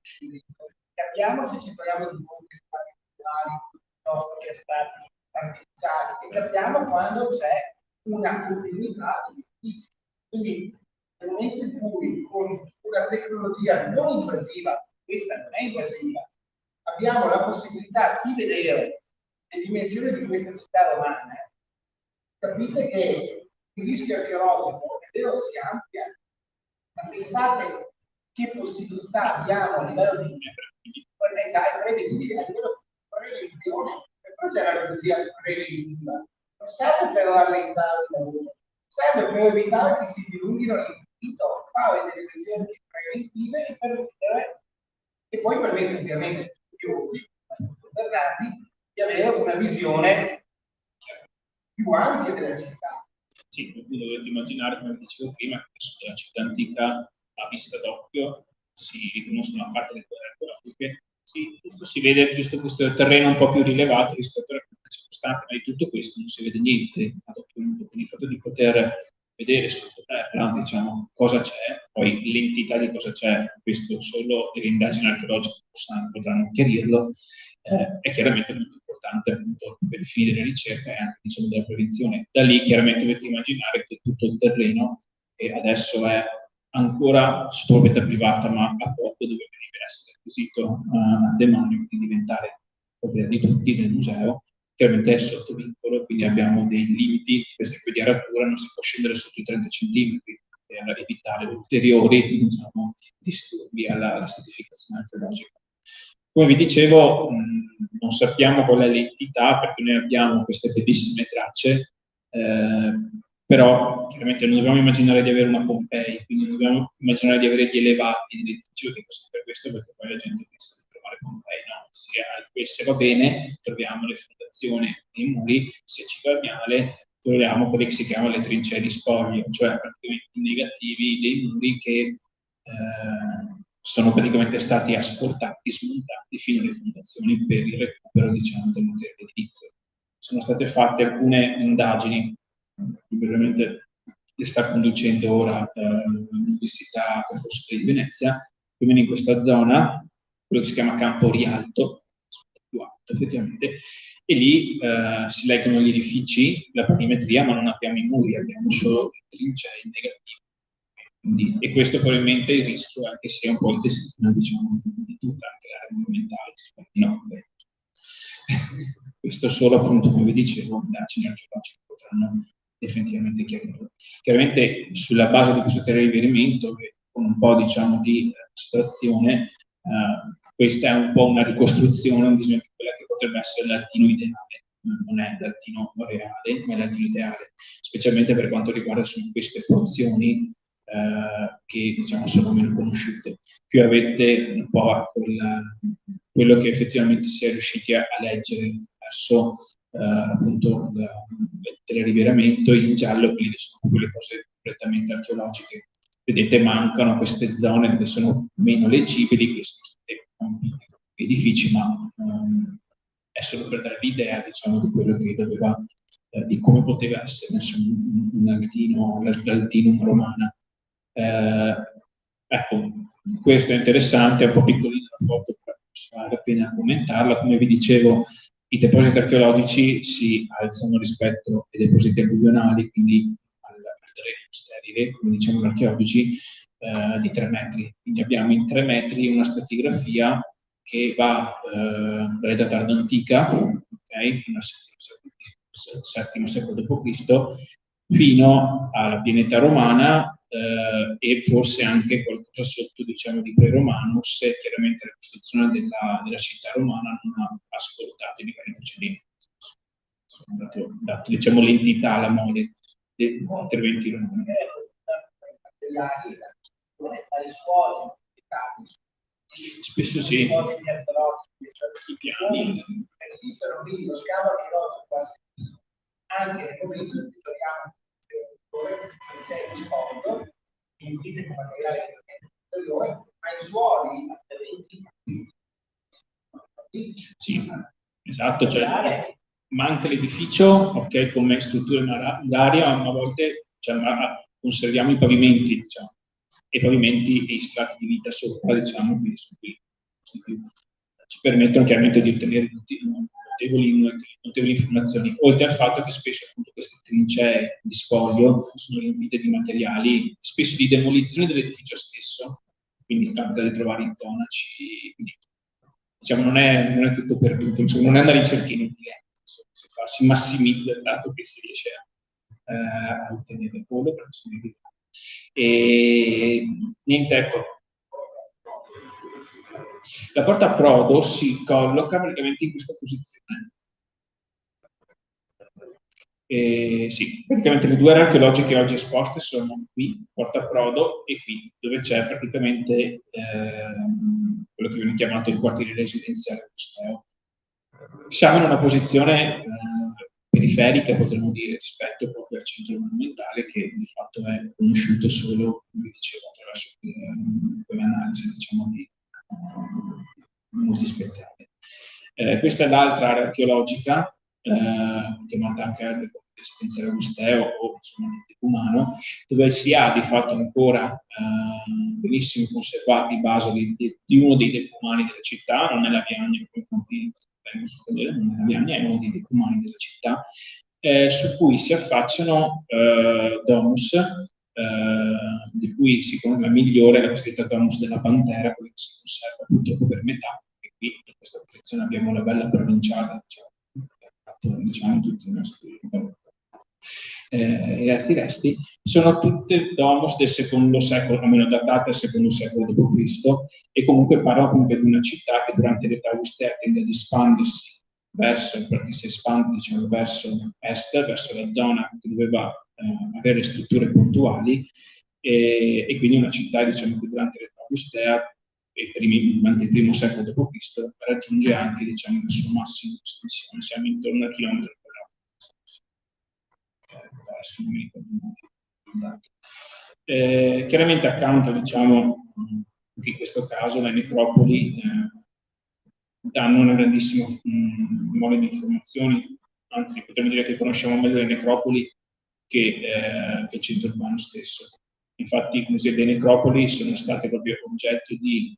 capiamo se ci troviamo di fronte a stati naturali piuttosto che a stati artificiali, e capiamo quando c'è una continuità di edifici. Quindi nel momento in cui con una tecnologia non invasiva, questa non è invasiva, abbiamo la possibilità di vedere le dimensioni di questa città romana, capite che il rischio archeologico è vero si amplia, ma pensate che possibilità abbiamo a livello di prevedibile, a livello di prevenzione, per poi c'è l'archeologia preventiva, non serve per rallentare il lavoro, serve per evitare che si dilunghino l'infinito, fare delle ricerche preventive e permettere, e poi permette ovviamente studiosi di avere una visione più ampia della città. Sì, quindi dovete immaginare, come dicevo prima, che la città antica a vista d'occhio si riconoscono una parte delle quadre archeologiche, si vede giusto questo terreno un po' più rilevato rispetto alla circostante, ma di tutto questo non si vede niente ad occhio nudo, quindi il fatto di poter vedere sottoterra, diciamo, cosa c'è, poi l'entità di cosa c'è, questo solo le indagini archeologiche potranno chiarirlo, è chiaramente molto importante appunto per i fini della ricerca e anche diciamo della prevenzione. Da lì chiaramente dovete immaginare che tutto il terreno, che adesso è ancora su proprietà privata, ma a poco dovrebbe essere acquisito a demanio, quindi diventare proprietà di tutti nel museo, chiaramente è sotto vincolo, quindi abbiamo dei limiti, per esempio di aratura non si può scendere sotto i 30 cm per evitare ulteriori diciamo, disturbi alla stratificazione archeologica. Come vi dicevo, non sappiamo qual è l'entità perché noi abbiamo queste bellissime tracce, però chiaramente non dobbiamo immaginare di avere una Pompei, quindi non dobbiamo immaginare di avere gli elevati dell'edificio che così per questo, perché poi la gente pensa di trovare Pompei, no? Se va bene troviamo le fondazioni nei muri, se ci va male troviamo quelle che si chiamano le trincee di spoglio, cioè praticamente i negativi dei muri che sono praticamente stati asportati, smontati fino alle fondazioni per il recupero diciamo, del materiale edilizio. Sono state fatte alcune indagini, veramente le sta conducendo ora l'Università Ca' Foscari di Venezia, più o meno in questa zona, quello che si chiama Campo Rialto, più alto effettivamente, e lì si leggono gli edifici, la planimetria, ma non abbiamo i muri, abbiamo solo i trincei negativi. Quindi, e questo probabilmente il rischio è che sia un po' il destino, diciamo, di tutta anche l'area monumentale. No, questo solo appunto, come vi dicevo, indagini archeologiche potranno definitivamente chiarirlo. Chiaramente sulla base di questo terreno di riferimento, con un po' diciamo di astrazione, questa è un po' una ricostruzione, un disegno di quella che potrebbe essere l'altino ideale. Non è l'altino reale, ma è l'altino ideale, specialmente per quanto riguarda queste porzioni che diciamo sono meno conosciutte. Più avete un po' quello che effettivamente si è riusciti a leggere verso appunto il teleriveramento in giallo, quindi sono quelle cose completamente archeologiche. Vedete, mancano queste zone che sono meno leggibili, che sono state edifici, ma è solo per dare l'idea diciamo, di quello che doveva, di come poteva essere messo l'altinum romana. Ecco, questo è interessante, è un po' piccolina la foto, però vale la pena commentarla. Come vi dicevo, i depositi archeologici si alzano rispetto ai depositi alluvionali, quindi al terreno sterile, come diciamo gli archeologi, di 3 metri. Quindi abbiamo in 3 metri una stratigrafia che va dall'età tardo antica, okay, fino al VII secolo d.C., fino alla pianeta romana e forse anche qualcosa sotto, diciamo, di pre-romano, se chiaramente la costruzione della città romana non ha ascoltato i livelli precedenti. Dato, diciamo, l'entità, la mole degli interventi romani. Dalle scuole, Spesso sì, i piani. esistono quindi lo scavo archeologico anche nel momento in cui troviamo non c'è il sfondo, quindi con materiale superiore, ma i suoli attiventi. Sì, esatto, cioè manca l'edificio, ok, come strutture murarie, ma a volte cioè, conserviamo i pavimenti, diciamo, e i pavimenti e i strati di vita sopra, diciamo, quindi ci permettono chiaramente di ottenere notevoli informazioni, oltre al fatto che spesso appunto queste trincee di spoglio sono riempite di materiali, spesso di demolizione dell'edificio stesso, quindi capita di trovare intonaci, quindi diciamo non è tutto perduto, insomma, non è una ricerca inutile, si massimizza il dato che si riesce a ottenere quello per possibilità. E niente, ecco. La porta a prodo si colloca praticamente in questa posizione. Sì, praticamente le due aree archeologiche oggi esposte sono qui, porta a prodo, e qui, dove c'è praticamente quello che viene chiamato il quartiere residenziale Augusteo. Siamo in una posizione periferica, potremmo dire, rispetto proprio al centro monumentale, che di fatto è conosciuto solo, come dicevo, attraverso quell'analisi, diciamo, di molti spettacoli. Questa è l'altra area archeologica, chiamata anche area residenziale Augusteo o insomma Decumano, dove si ha di fatto ancora benissimo conservati i basali di uno dei decumani della città, non è la Viagna, come tanti vengono sostenere, non è la Viagna, è uno dei decumani della città, su cui si affacciano domus, di cui secondo me migliore è la cosiddetta domus della Pantera, quella che si conserva purtroppo per metà, e qui in questa posizione abbiamo la bella provinciale, diciamo tutti i nostri e altri resti, sono tutte domus del secondo secolo, almeno datate al secondo secolo d.C., e comunque parlano comunque di una città che durante l'età augustea tende ad espandersi verso, infatti si espande, diciamo, verso est, verso la zona che doveva avere strutture portuali, e quindi una città, diciamo, che durante l'età augustea durante il primo secolo d.C. raggiunge anche, diciamo, il suo massimo di estensione, siamo intorno al chilometro quadrato. Adesso non mi ricordo. Chiaramente accanto, diciamo, in questo caso le necropoli danno una grandissima mole di informazioni, anzi potremmo dire che conosciamo meglio le necropoli che il centro urbano stesso. Infatti le necropoli sono state proprio oggetto di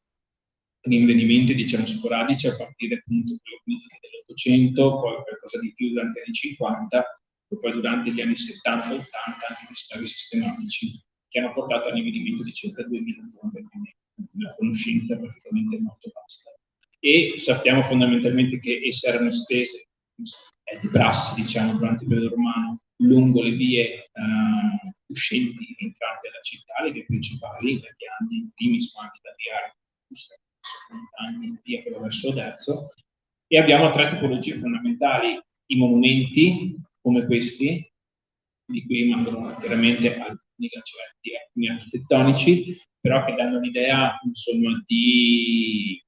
rinvenimenti, diciamo, sporadici a partire appunto dell'Ottocento, poi qualcosa di più durante gli anni 50, e poi durante gli anni 70-80 anche di scavi sistematici che hanno portato all'invenimento di circa 2000 tombe, quindi la conoscenza è praticamente molto vasta. E sappiamo fondamentalmente che esse erano estese, è di prassi, diciamo, durante il periodo romano, lungo le vie uscenti e entranti dalla città, le vie principali, le Viane, Primis, ma anche da Viare, via quello verso Oderzo, e abbiamo tre tipologie fondamentali: i monumenti, come questi, di cui rimangono chiaramente alcuni laceretti, alcuni architettonici, però che danno l'idea, insomma, di,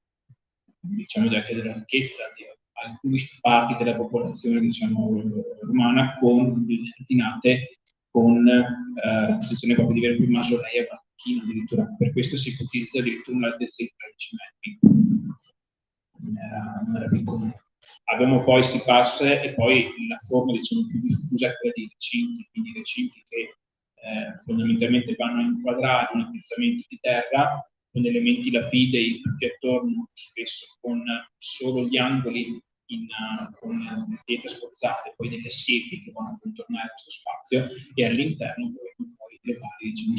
diciamo, anche della ricchezza di alcune parti della popolazione, diciamo, romana, con destinate con la costruzione proprio di veri e propri mausolei a balcone, addirittura. Per questo si ipotizza addirittura un'altezza di 13 metri. Non era piccola. Abbiamo poi si passa, e poi la forma, diciamo, più diffusa è quella dei recinti, quindi recinti che fondamentalmente vanno a inquadrare un appezzamento di terra con elementi lapidei tutti attorno, spesso con solo gli angoli con pietre spozzate, poi delle siepi che vanno a contornare questo spazio, e all'interno poi le varie, diciamo,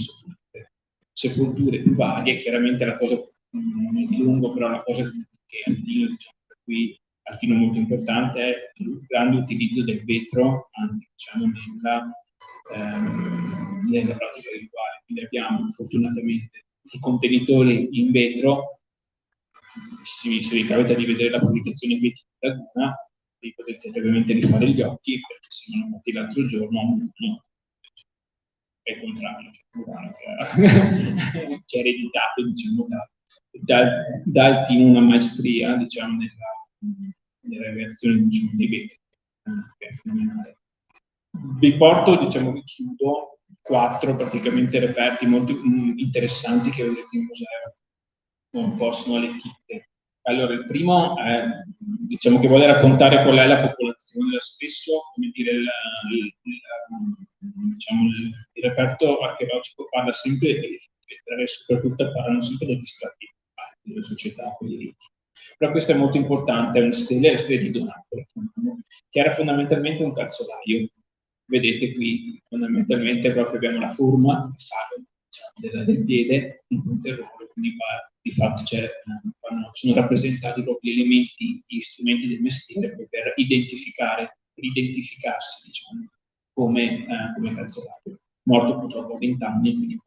sepolture più varie. Chiaramente la cosa non è di lungo, però la cosa che Antino, diciamo, per cui Antino molto importante è il grande utilizzo del vetro anche, diciamo, nella pratica rituale. Quindi abbiamo fortunatamente i contenitori in vetro. Se vi capita di vedere la pubblicazione di Laguna, vi potete ovviamente rifare gli occhi, perché se non fatti l'altro giorno no. È il contrario, che è ereditato, diciamo, dal team una maestria, diciamo, nella reazione, diciamo, dei vetri, che è fenomenale. Vi porto, diciamo, vi chiudo 4 praticamente reperti molto interessanti che vedrete in museo, non possono le chicche. Allora, il primo è, diciamo, che vuole raccontare qual è la popolazione. Spesso, come dire, diciamo, il reperto archeologico parla sempre, e soprattutto parlano sempre degli strati delle società, quelli ricchi. Però questo è molto importante, è la stele di Donato, che era fondamentalmente un calzolaio. Vedete qui, fondamentalmente, proprio abbiamo la forma, diciamo, del piede, un punto e rogo, quindi di fatto sono rappresentati proprio gli elementi, gli strumenti del mestiere per identificarsi, diciamo, come calzolaio. Morto purtroppo a 20 anni, quindi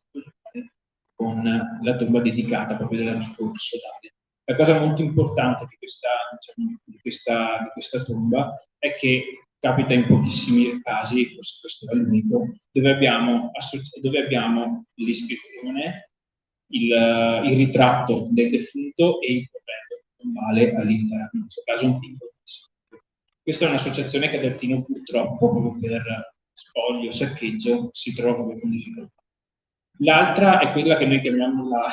con la tomba dedicata proprio dell'amico Sodale. La cosa molto importante di questa tomba è che capita in pochissimi casi, forse questo è l'unico, dove abbiamo l'iscrizione, il ritratto del defunto e il corredo tombale all'interno, in questo caso un piccolo. Questa è un'associazione che Adeltino purtroppo, proprio per spoglio, saccheggio, si trova con difficoltà. L'altra è quella che noi chiamiamo la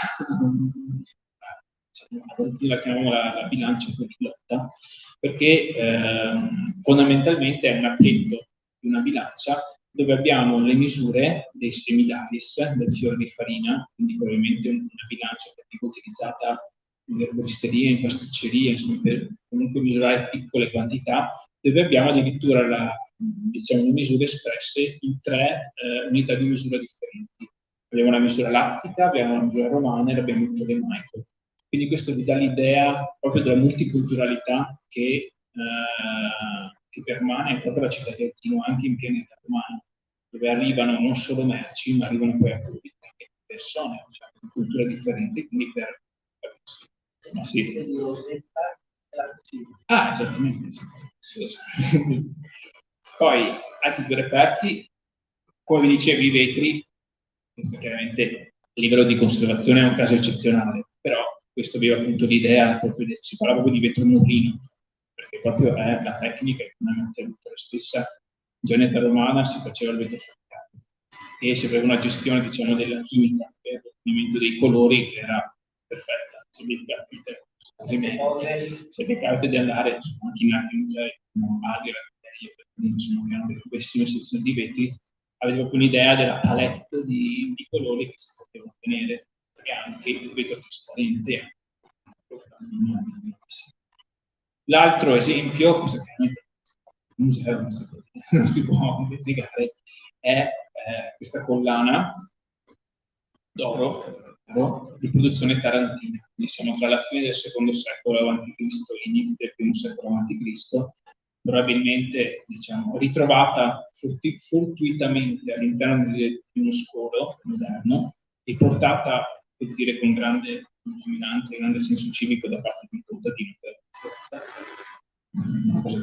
bilancia poliglota, perché fondamentalmente è un archetto di una bilancia dove abbiamo le misure dei semidalis, del fiore di farina, quindi probabilmente una bilancia che è utilizzata in erboristeria, in pasticceria, insomma, per comunque misurare piccole quantità, dove abbiamo addirittura le misure espresse in 3 unità di misura differenti. Abbiamo una misura lattica, abbiamo una misura romana e abbiamo il tolemaico. Quindi questo vi dà l'idea proprio della multiculturalità che permane proprio la città di Adeltino, anche in pianeta romano, dove arrivano non solo merci, ma arrivano poi anche persone, diciamo, di culture differenti, quindi per ma sì. Esattamente. Poi altri 2 reperti, come vi dicevo, i vetri. Questo chiaramente a livello di conservazione è un caso eccezionale, però questo aveva appunto l'idea, si parla proprio di vetro murino, perché proprio è la tecnica che non è mantenuta la stessa. Già in età romana si faceva il vetro solcato e si aveva una gestione, diciamo, della chimica per l'ottenimento dei colori che era perfetta. Se vi capita di andare anche in altri musei come Bari, che hanno delle bellissime sezioni di vetri, avete proprio un'idea della palette di colori che si poteva ottenere, e anche il vetro trasparente. L'altro esempio, questo chiaramente il museo non si può negare, è questa collana d'oro di produzione tarantina. Quindi siamo tra la fine del secondo secolo a.C. e l'inizio del primo secolo a.C., probabilmente, diciamo, ritrovata fortuitamente all'interno di uno scolo moderno e portata, per dire, con grande dominanza e grande senso civico da parte di un contadino, una cosa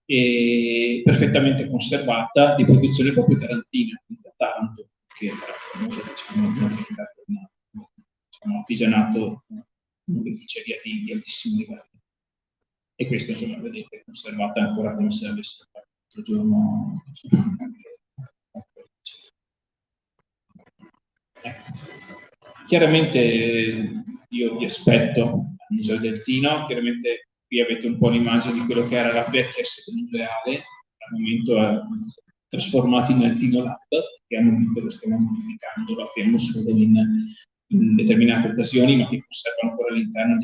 e perfettamente conservata, di produzione proprio tarantina, da Taranto, che era famosa, diciamo, artigianato, un'oficeria di altissimo livello. E questo, insomma, vedete, è conservata ancora come se avesse fatto l'altro giorno. Ecco. Chiaramente io vi aspetto al Museo del Tino, chiaramente qui avete un po' l'immagine di quello che era la vecchia sede museale, al momento è trasformato in Tino Lab, che al momento lo stiamo modificando, lo apriamo solo in determinate occasioni, ma che conserva ancora all'interno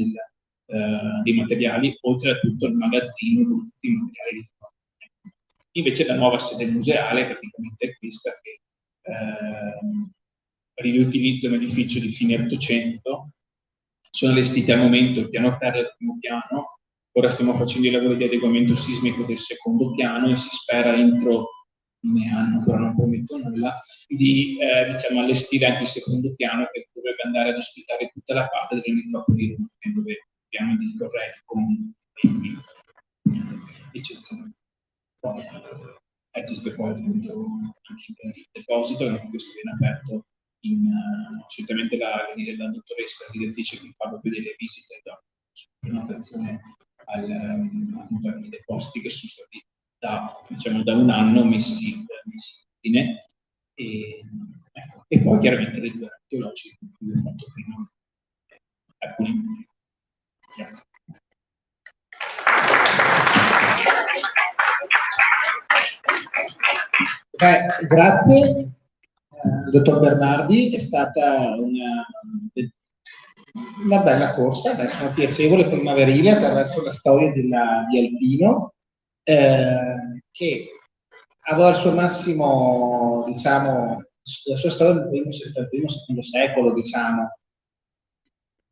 dei materiali, oltre a tutto il magazzino con tutti i materiali di forma. Invece la nuova sede museale praticamente è questa, che riutilizza un edificio di fine 800, sono allestiti al momento il piano terra e il primo piano, ora stiamo facendo i lavori di adeguamento sismico del secondo piano e si spera entro ne hanno, però non prometto nulla, di diciamo, allestire anche il secondo piano che dovrebbe andare ad ospitare tutta la parte delle metropoli romane, dove abbiamo di corretto con eccezionali. Poi esiste poi appunto anche il deposito, che anche questo viene aperto solitamente la dottoressa, la direttrice che fa proprio delle visite da prenotazione appunto ai depositi che sono stati diciamo, da un anno messi in ordine e poi chiaramente le due archeologiche che vi ho fatto prima alcuni. Grazie. Grazie, dottor Bernardi, è stata una bella corsa, adesso una piacevole primaverile attraverso la storia di Altino, che aveva il suo massimo, diciamo, la sua storia nel primo secolo, diciamo.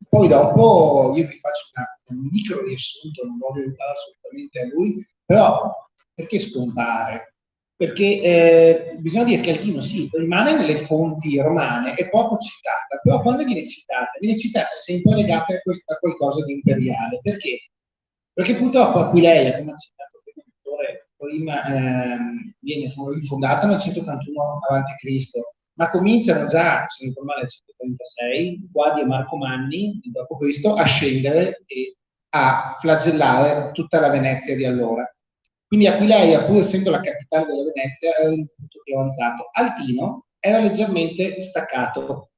Poi dopo io vi faccio un micro riassunto, non voglio aiutare assolutamente a lui, però perché scompare? Perché bisogna dire che Altino sì, rimane nelle fonti romane, è poco citata, però quando viene citata sempre legata a qualcosa di imperiale. Perché? Perché purtroppo Aquileia, come ha citato prima, viene fondata nel 181 a.C., ma cominciano già, se non ricordo male, nel 136, Guadi e Marco Manni, dopo Cristo, a scendere e a flagellare tutta la Venezia di allora. Quindi Aquileia, pur essendo la capitale della Venezia, era il punto più avanzato. Altino era leggermente staccato,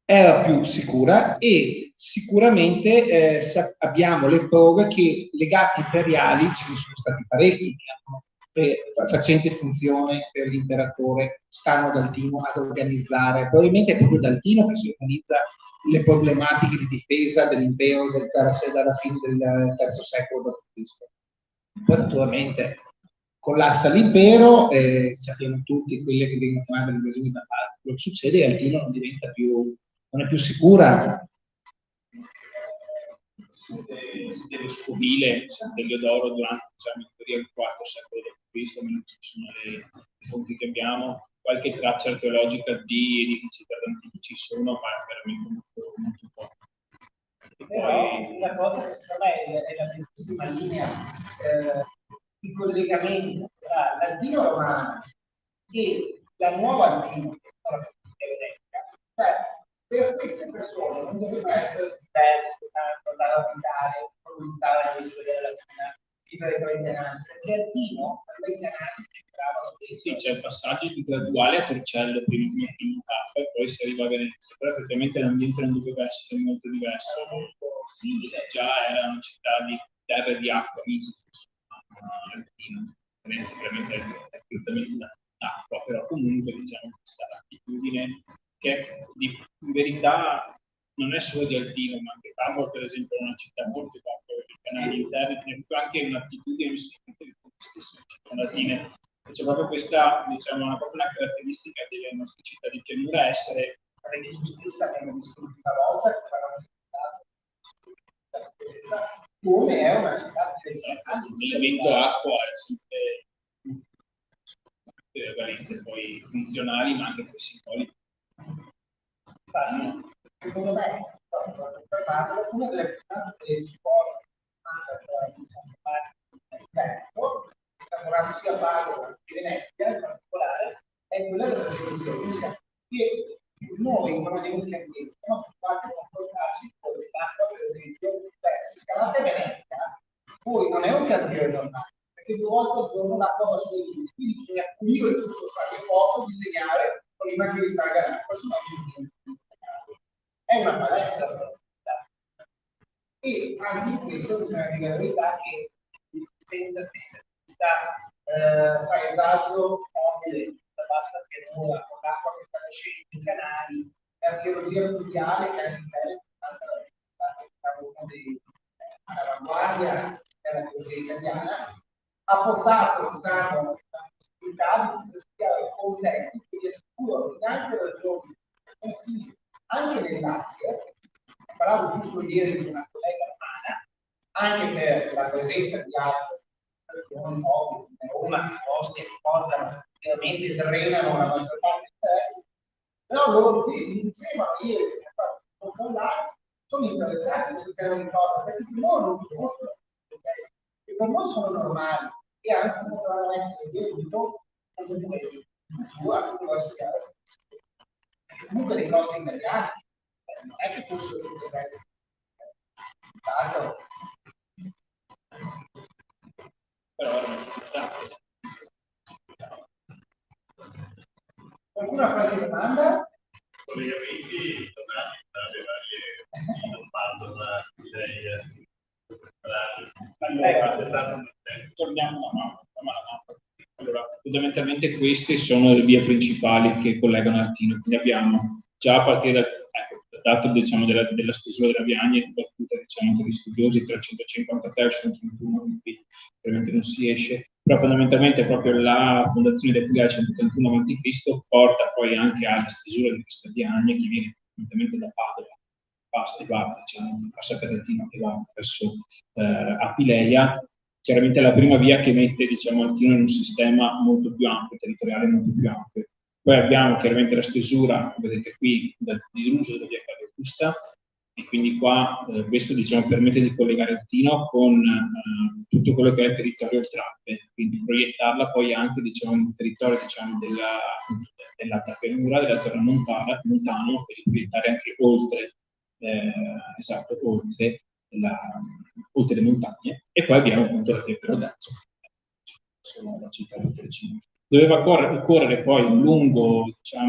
era più sicura e sicuramente abbiamo le prove che legati imperiali ce ne sono stati parecchi che hanno facente funzione per l'imperatore, stanno ad Altino ad organizzare, probabilmente è proprio da Altino che si organizza le problematiche di difesa dell'impero dalla fine del III secolo d.C. Poi naturalmente collassa l'impero, sappiamo tutti quelle che vengono chiamate le invasioni da parte. Quello che succede è che Altino non è più sicura. Dello scovile dell'Odoro durante il periodo IV secolo d.C., sono le fonti che abbiamo, qualche traccia archeologica di edifici tardantichi ci sono, ma veramente molto poco. Però una cosa che secondo me è la bellissima linea di collegamento tra l'Altino romano e la nuova Altino, cioè per queste persone non doveva essere diverso andare a abitare, comunicare all'inizio della Latina, vivere con i tenanti. Perché Altino, per i tenanti, c'entravano sì, c'è il passaggio di graduale a Torcello prima in tappa e poi si arriva a Venezia, però effettivamente l'ambiente non doveva essere molto diverso, molto simile, già era una città di terra e di acqua mista, Altino. Venezia veramente è completamente d'acqua, però comunque diciamo questa attitudine che in verità non è solo di Altino, ma anche Tabor per esempio è una città molto d'acqua, i canali interni, anche un'attitudine di stesse cittadine. C'è proprio questa, diciamo, una caratteristica delle nostre città di pianura essere di giustizia abbiamo visto l'ultima volta che parlavamo di città come è una città di l'evento acqua è sempre valenze poi funzionali ma anche poi simboliche. Secondo me una delle principali scuole lavorando sia a Padova che a Venezia in particolare è quella della geologia, che noi come democrazia siamo abituati a confrontarci con l'acqua, per esempio, se scavate Venezia, poi non è un cantiere normale, perché 2 volte al giorno l'acqua va su e giù, quindi bisogna pulire tutto, fare foto, disegnare prima che risalga l'acqua, se no è una palestra per la città. E anche in questo bisogna dire la verità che l'esistenza stessa di questa paesaggio mobile, la bassa pianura, con l'acqua che sta scendendo in canali, l'archeologia fluviale che anche è stata una all'avanguardia dell'archeologia italiana, ha portato diciamo, la possibilità di studiare contesti che vi assicurano che anche ragioni consigli anche nel Lazio, parlavo giusto ieri di una collega romana, anche per la presenza di altre persone, nuove, Roma, che costi che portano, ovviamente drenano la maggior parte di interessi, però loro mi dicevano, io che ho fatto online, sono interessati a cercare di cose, perché loro non conoscono, che per noi sono normali, e anche potranno essere debito, comunque dei costi italiani, non è che fossero tutte belle. Però erano importanti. Qualcuno ha qualche domanda? Collegamenti tornati dalle varie non parlo da lei Allora, torniamo alla mappa. Allora, fondamentalmente queste sono le vie principali che collegano Artino, quindi abbiamo già a partire dal dato diciamo, della stesura della Viagna, battuta diciamo, tra gli studiosi, 353 e 131, qui ovviamente non si esce, però fondamentalmente proprio la fondazione del Puglia 131 a.C. porta poi anche alla stesura di questa Viagna che viene fondamentalmente da Padova, passa per Artino e va verso Aquileia. Chiaramente la prima via che mette diciamo, Artino in un sistema molto più ampio, territoriale molto più ampio. Poi abbiamo chiaramente la stesura, vedete qui, del diruso della via Augusta, e quindi qua questo diciamo, permette di collegare Artino con tutto quello che è il territorio oltralpe, quindi proiettarla poi anche diciamo, nel territorio diciamo, dell'alta pianura, della zona montana, per proiettare anche oltre, esatto, oltre le montagne, e poi abbiamo appunto la via Perodazzo, la città di Tercino. Doveva correre poi lungo la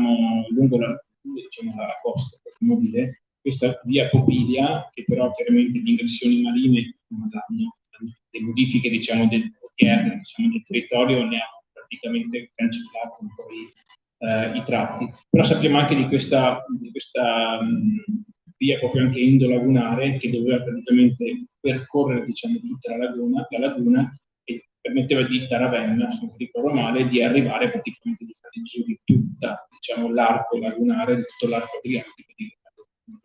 costa, potremmo dire, questa via Popilia, che però chiaramente le ingressioni marine danno le modifiche diciamo, del territorio, ne ha praticamente cancellato un po' i tratti. Però sappiamo anche di questa via proprio anche indolagunare che doveva praticamente percorrere diciamo, tutta la laguna e permetteva di Ravenna, se non ricordo male, di arrivare praticamente di fare giù di tutta diciamo, l'arco lagunare, di tutto l'arco adriatico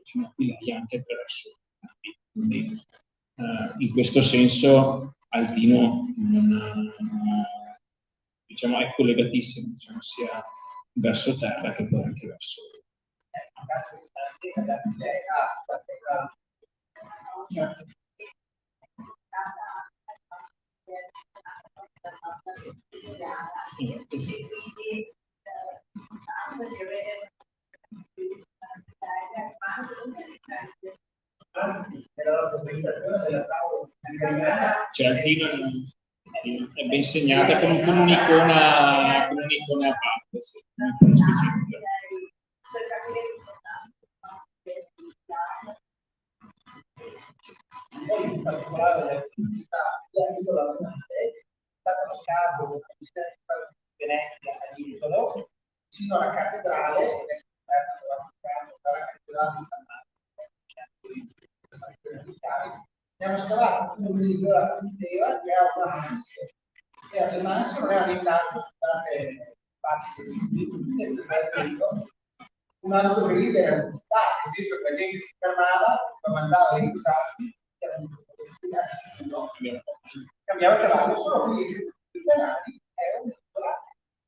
fino a Aquileia anche attraverso. Quindi in questo senso Altino diciamo, è collegatissimo diciamo, sia verso terra che poi anche verso cioè Altino è ben segnata con un'icona a parte, sì, specifica. Poi in particolare l'isola lunare è stato uno scavo di Venezia all'isola vicino alla cattedrale ed è scoperto dalla cattedrale di San Marco. Abbiamo scavato un'isola intera che ha una mansione e alle mansioni non è alimentato su tante facili un altro grido era nel senso che la gente si fermava, mangiava a riposarsi, cambiava cavallo, solo che i canali è un'isola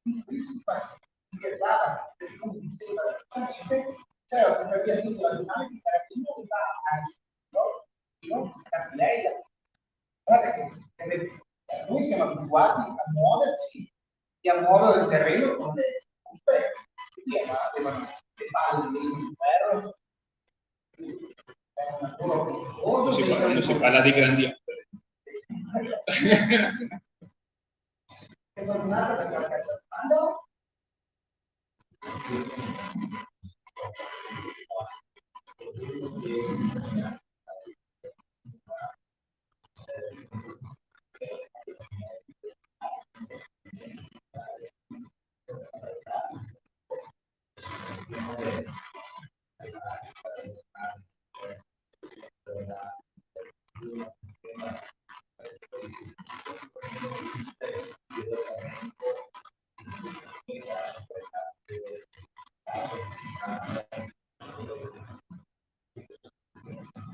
in cui si passava, per cui diceva esattamente, c'era questa via piccola lunare di Carabino che va a Capileia. Guarda che noi siamo abituati a muoverci e a muovere il terreno con le cuffie, quindi avevano le palle di ferro. Quando si parla di grandi opere. È tornata per qualche domanda?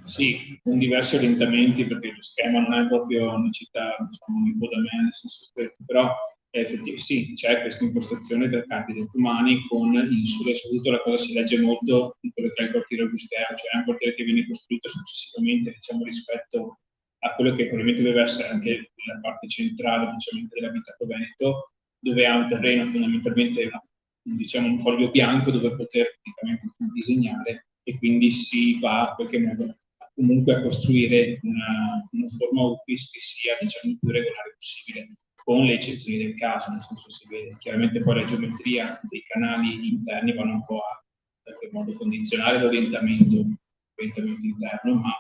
Sì, con diversi orientamenti perché lo schema non è proprio una città diciamo, un po' da me nel senso stretto, però Sì, c'è questa impostazione per campi denti umani con insule, soprattutto la cosa si legge molto in quello che è il quartiere Augusteo, cioè è un quartiere che viene costruito successivamente, diciamo, rispetto a quello che probabilmente deve essere anche la parte centrale, diciamo, dell'abitato veneto, dove ha un terreno fondamentalmente, diciamo, un foglio bianco dove poter disegnare, e quindi si va in qualche modo comunque a costruire una forma UPIS che sia, diciamo, il più regolare possibile, con le eccezioni del caso, nel senso si vede. Chiaramente poi la geometria dei canali interni vanno un po' a in qualche modo condizionare l'orientamento interno, ma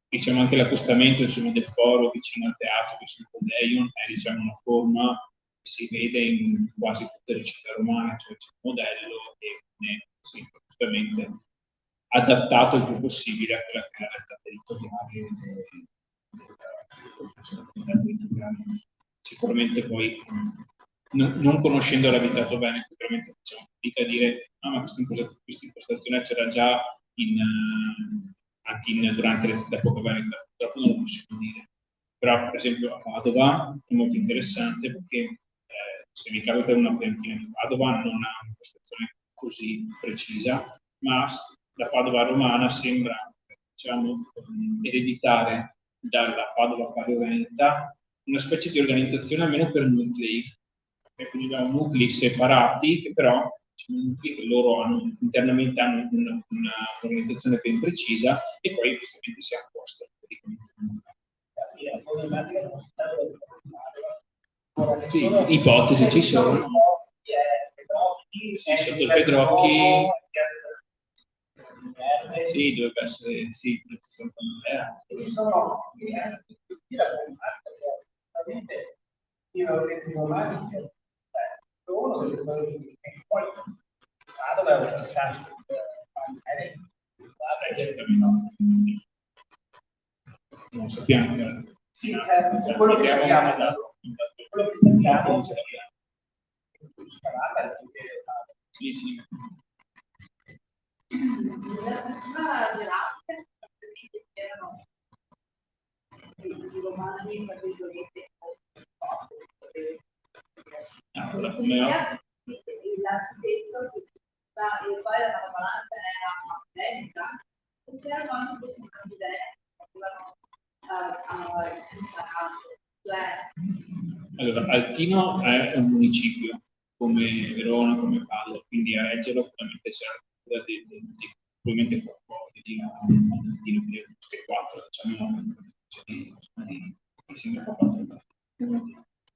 diciamo anche l'accostamento, insomma, del foro vicino al teatro, vicino al Podeion, è, diciamo, una forma che si vede in quasi tutte le città romane, cioè c'è un modello e viene, sì, giustamente adattato il più possibile a quella che è la realtà territoriale sicuramente poi non conoscendo l'abitato bene, sicuramente facciamo fatica a dire no, ma questa impostazione c'era già anche durante l'epoca veneta, purtroppo non lo possiamo dire. Però per esempio a Padova è molto interessante perché se mi capita una piantina di Padova non ha un'impostazione così precisa, ma la Padova romana sembra, diciamo, ereditare dalla Padova paleoveneta una specie di organizzazione almeno per nuclei, e quindi abbiamo nuclei separati che però nuclei che loro hanno, internamente hanno un'organizzazione ben precisa e poi giustamente si accosta. Sì, ipotesi ci sono. Sì, sotto il Pedrocchi. Sì, dovrebbe essere, sì, non sappiamo. Sì, certo, quello che sappiamo. Quello che sappiamo. Sì, sì. Erano i romani, per virgolette, l'architetto che e poi la palanca era accademica, e c'erano anche personaggi allora, Altino è un municipio come Verona, come Padova, quindi a reggerlo ovviamente c'è probabilmente qualcosa di Altino, queste quattro,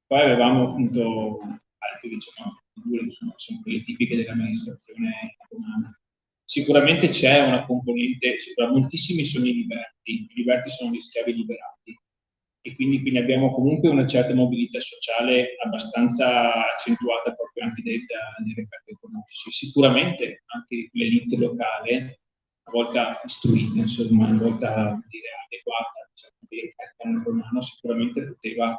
poi avevamo appunto altre, diciamo, figure, insomma, sono quelle tipiche dell'amministrazione romana. Sicuramente c'è una componente, moltissimi sono i liberti sono gli schiavi liberati, e quindi abbiamo comunque una certa mobilità sociale abbastanza accentuata proprio anche dai reperti economici. Sicuramente anche l'elite locale, a volta istruita, insomma, a volta dire adeguata, diciamo, che il canone romano sicuramente poteva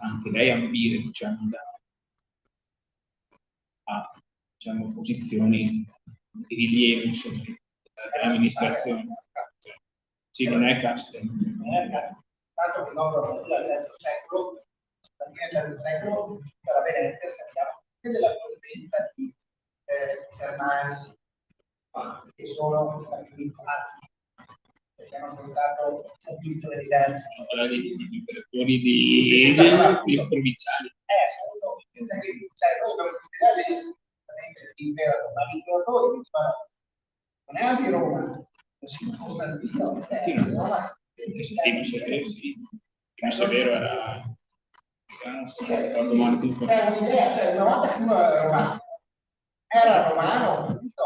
anche lei ambire, diciamo, a diciamo, posizioni di rilievo, insomma, dell'amministrazione. Sì, non è Castel. Tanto che dopo il terzo secolo, alla fine del terzo secolo, tutta la Venezia sappiamo anche della presenza di germani che sono attivizzati, perché hanno prestato servizio dell'esercito. Di imperatori di provinciali. Noi dobbiamo considerare l'impero, ma l'imperatori non è di Roma, Costantino è di Roma. Che Settimo Severo era c'è un'idea, cioè una volta che uno era romano, appunto,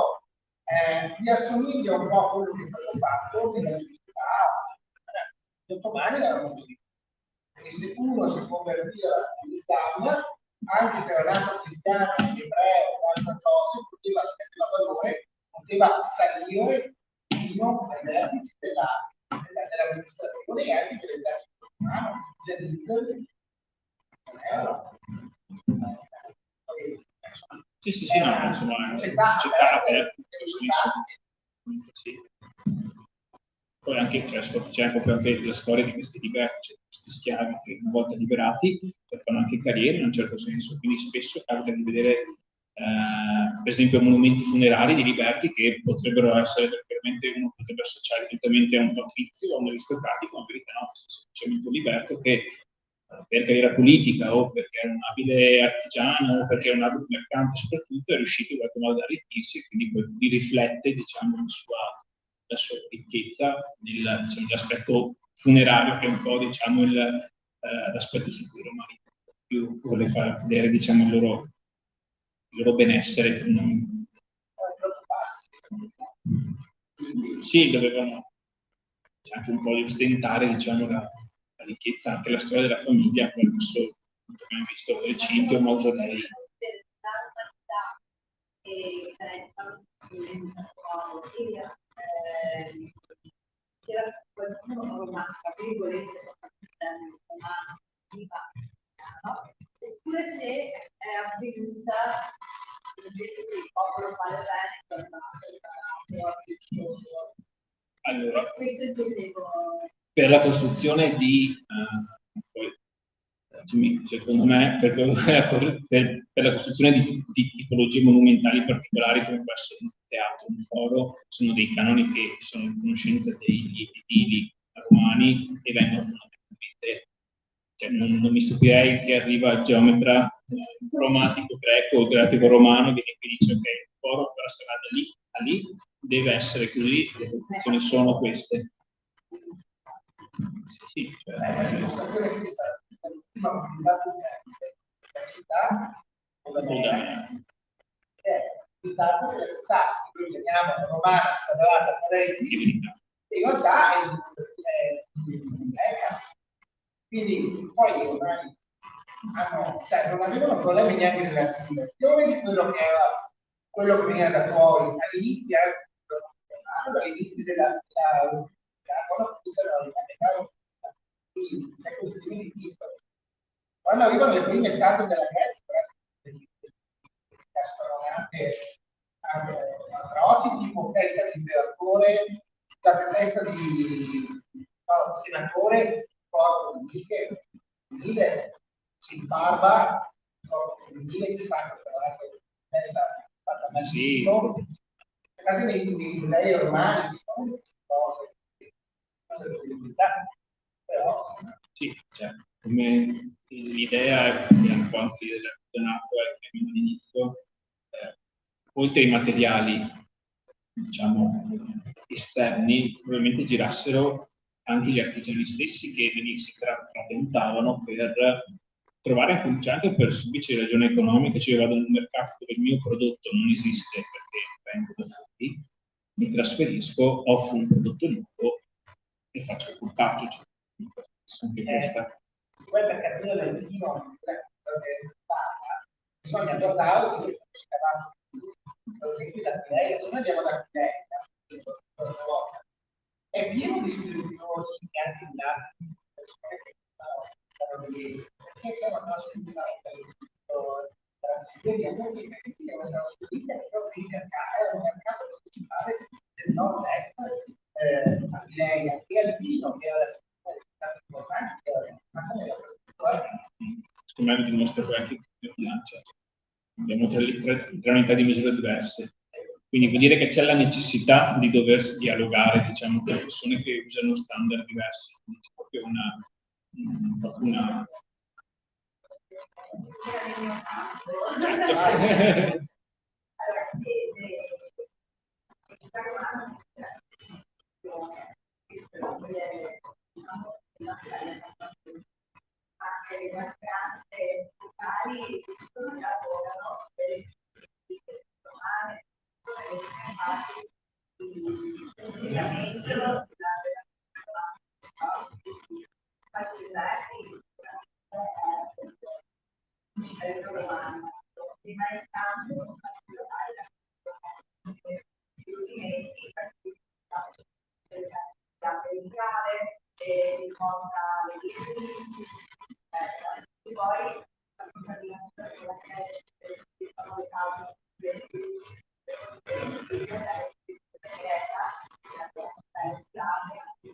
gli assomiglia un po' a quello che è stato fatto nella società. Gli ottomani erano così. E se uno si convertiva all'Islam, anche se era nato cristiano, ebreo o altre cose, poteva avere valore, poteva salire fino ai vertici dell'amministrazione e anche dell'esercito romano, sì, no, insomma, è una società aperta, sì. Poi anche, c'è proprio anche la storia di questi liberti, cioè questi schiavi che una volta liberati fanno anche carriera in un certo senso, quindi spesso capita di vedere per esempio monumenti funerari di liberti che potrebbero essere veramente, uno potrebbe associare direttamente a un patrizio o a un aristocratico, ma in verità no, semplicemente un liberto che per carriera politica o perché era un abile artigiano o perché era un abile mercante soprattutto è riuscito in qualche modo ad arricchirsi e quindi poi riflette diciamo la sua ricchezza nell'aspetto funerario che è un po' diciamo l'aspetto su cui i romani più vuole far vedere diciamo il loro benessere. Sì, dovevano anche un po' di ostentare diciamo, la ricchezza, anche la storia della famiglia, come adesso abbiamo visto recinti o mausolei. C'era qualcuno romano, tra virgolette, romano, oppure se è avvenuta per esempio che il popolo vale bene allora, questo intendevo per la costruzione di secondo me per la costruzione di tipologie monumentali particolari come può essere un teatro, un foro, sono dei canoni che sono in conoscenza degli edili romani e vengono fondamentalmente, cioè non mi stupirei che arriva il geometra romatico greco o greco romano che dice ok, il foro per sarà da lì a lì deve essere così, le proporzioni sono queste. Sì, cioè, il dato della città, quindi veniamo romana, squadrata, pareti, in realtà è l'impostazione greca. Quindi poi i romani cioè, non avevano problemi neanche nell'assimilazione di quello che era quello che veniva da fuori all'inizio, all'inizio della quando arrivano le prime statue della Grecia, sono anche atroci, tipo testa di imperatore, testa di senatore, corpo di Mille, si barba, corpo di Mille, che fanno testa fatta malissimo. Guardate nei modelli ormai, sono queste cose però sì, cioè, come l'idea è che un po' anche dell'artigianato è che all'inizio, oltre ai materiali, diciamo, esterni, probabilmente girassero anche gli artigiani stessi che si tratentavano per trovare anche per semplice ragione economica, cioè vado in un mercato dove il mio prodotto non esiste perché vengo da fuori, mi trasferisco, offro un prodotto nuovo e faccio il compacto. Anche questa. Poi per capire del vino bisogna guardare che sto scavando. Per esempio la Fileia, se noi andiamo da Fileia, è pieno di istituzioni che anche in altri perché siamo trasferiti dalla Siberia, noi siamo trasferiti proprio in mercato, è un mercato principale del nord-est, a Fileia e al vino, che era la secondo me dimostra poi anche che bilancia. Abbiamo tre unità di misura diverse. Quindi vuol dire che c'è la necessità di dover dialogare, diciamo, con persone che usano standard diversi. Quindi c'è proprio una anche le maestranze locali lavorano per il romane, il insegnamento prima è stato periferale e dimostra le direttrici e poi sono le cause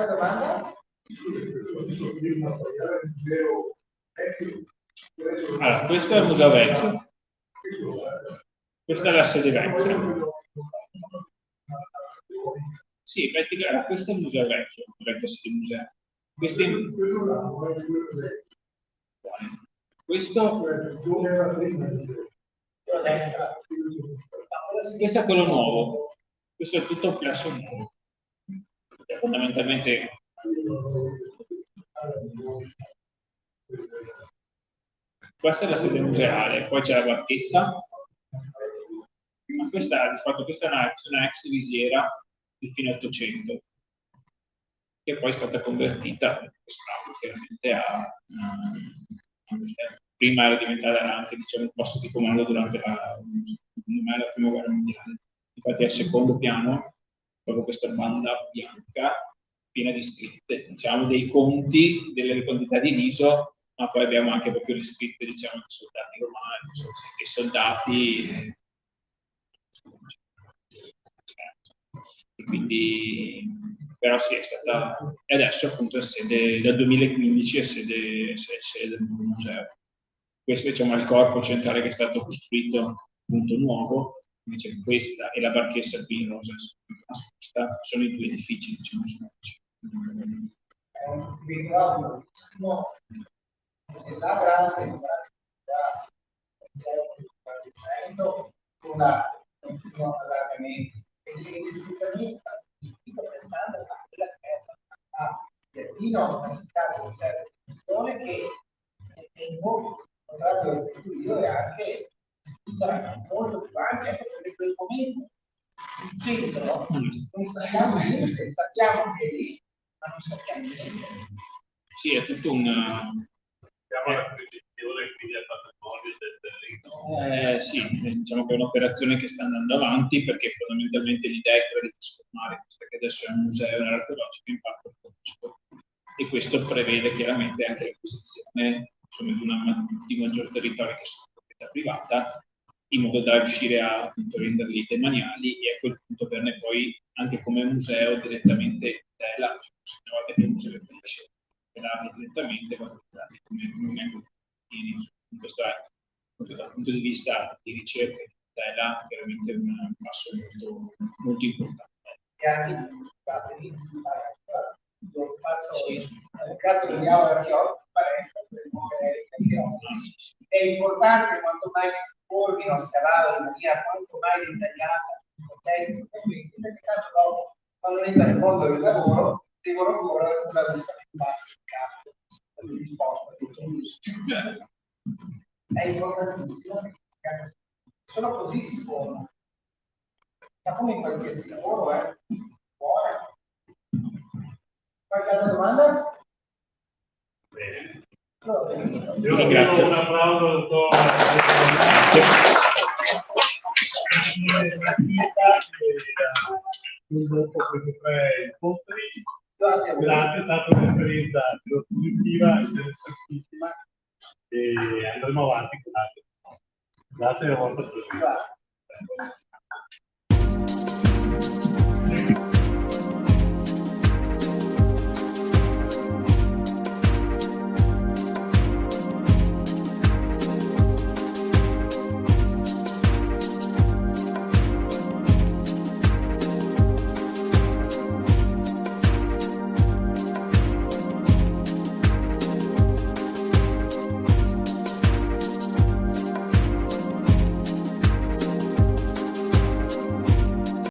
Un'altra domanda? Allora, questo è il museo vecchio. Questa è la sede vecchia. Sì, praticamente questo è il museo vecchio, la vecchia sede museo. Questo è quello nuovo. Questo è tutto presso nuovo. Fondamentalmente questa è la sede museale, poi c'è la barchessa, ma questa di fatto questa è una ex visiera di fine 800 che poi è stata convertita chiaramente prima era diventata anche diciamo, un posto di comando durante la prima guerra mondiale. Infatti al secondo piano proprio questa banda bianca piena di scritte, diciamo dei conti delle quantità di riso, ma poi abbiamo anche proprio le scritte diciamo dei soldati romani, dei soldati e quindi però sì è stata e adesso appunto è sede dal 2015 è sede del museo. Questo diciamo, è il corpo centrale che è stato costruito appunto nuovo, invece questa e la barchessa qui in rosa nascosta sono i due edifici, diciamo, È un ritrovo grande, una continua allargamento e l'edificazione pensando a quella che è a Berlino, una città con certe persone che è molto potrebbe costruire anche molto più ampia anche per quel momento il centro non sappiamo niente, sappiamo che è lì ma non sappiamo niente. Sì, è tutto un Siamo alla acquisizione quindi al patrimonio del territorio. sì, diciamo che è un'operazione che sta andando avanti perché fondamentalmente l'idea è quella di trasformare questo che adesso è un museo archeologico in parco archeologico e questo prevede chiaramente anche l'acquisizione di maggior territorio che sono proprietà privata in modo da riuscire a appunto, renderli demaniali e a quel punto averne poi anche come museo direttamente tela, una volta che il museo finisce direttamente valorizzati come membri. Questo è dal punto di vista di ricerca e di tutela chiaramente un passo molto, molto importante. E anche io faccio nel caso di aula archeologica palestra per muovere è importante quanto mai si formino a scavare in maniera quanto mai dettagliata perché tanto dopo quando entra nel mondo del lavoro devono correre una vita più bassa sul campo risposta è importantissimo solo così si forma ma come in qualsiasi lavoro buona. Qualche altra domanda? Bene. Allora, Io Grazie. un applauso al dottor un gruppo questi tre incontri. grazie a voi. Grazie, è stata un'esperienza positiva, interessantissima e andremo avanti con altri. Grazie della vostra presenza. Grazie.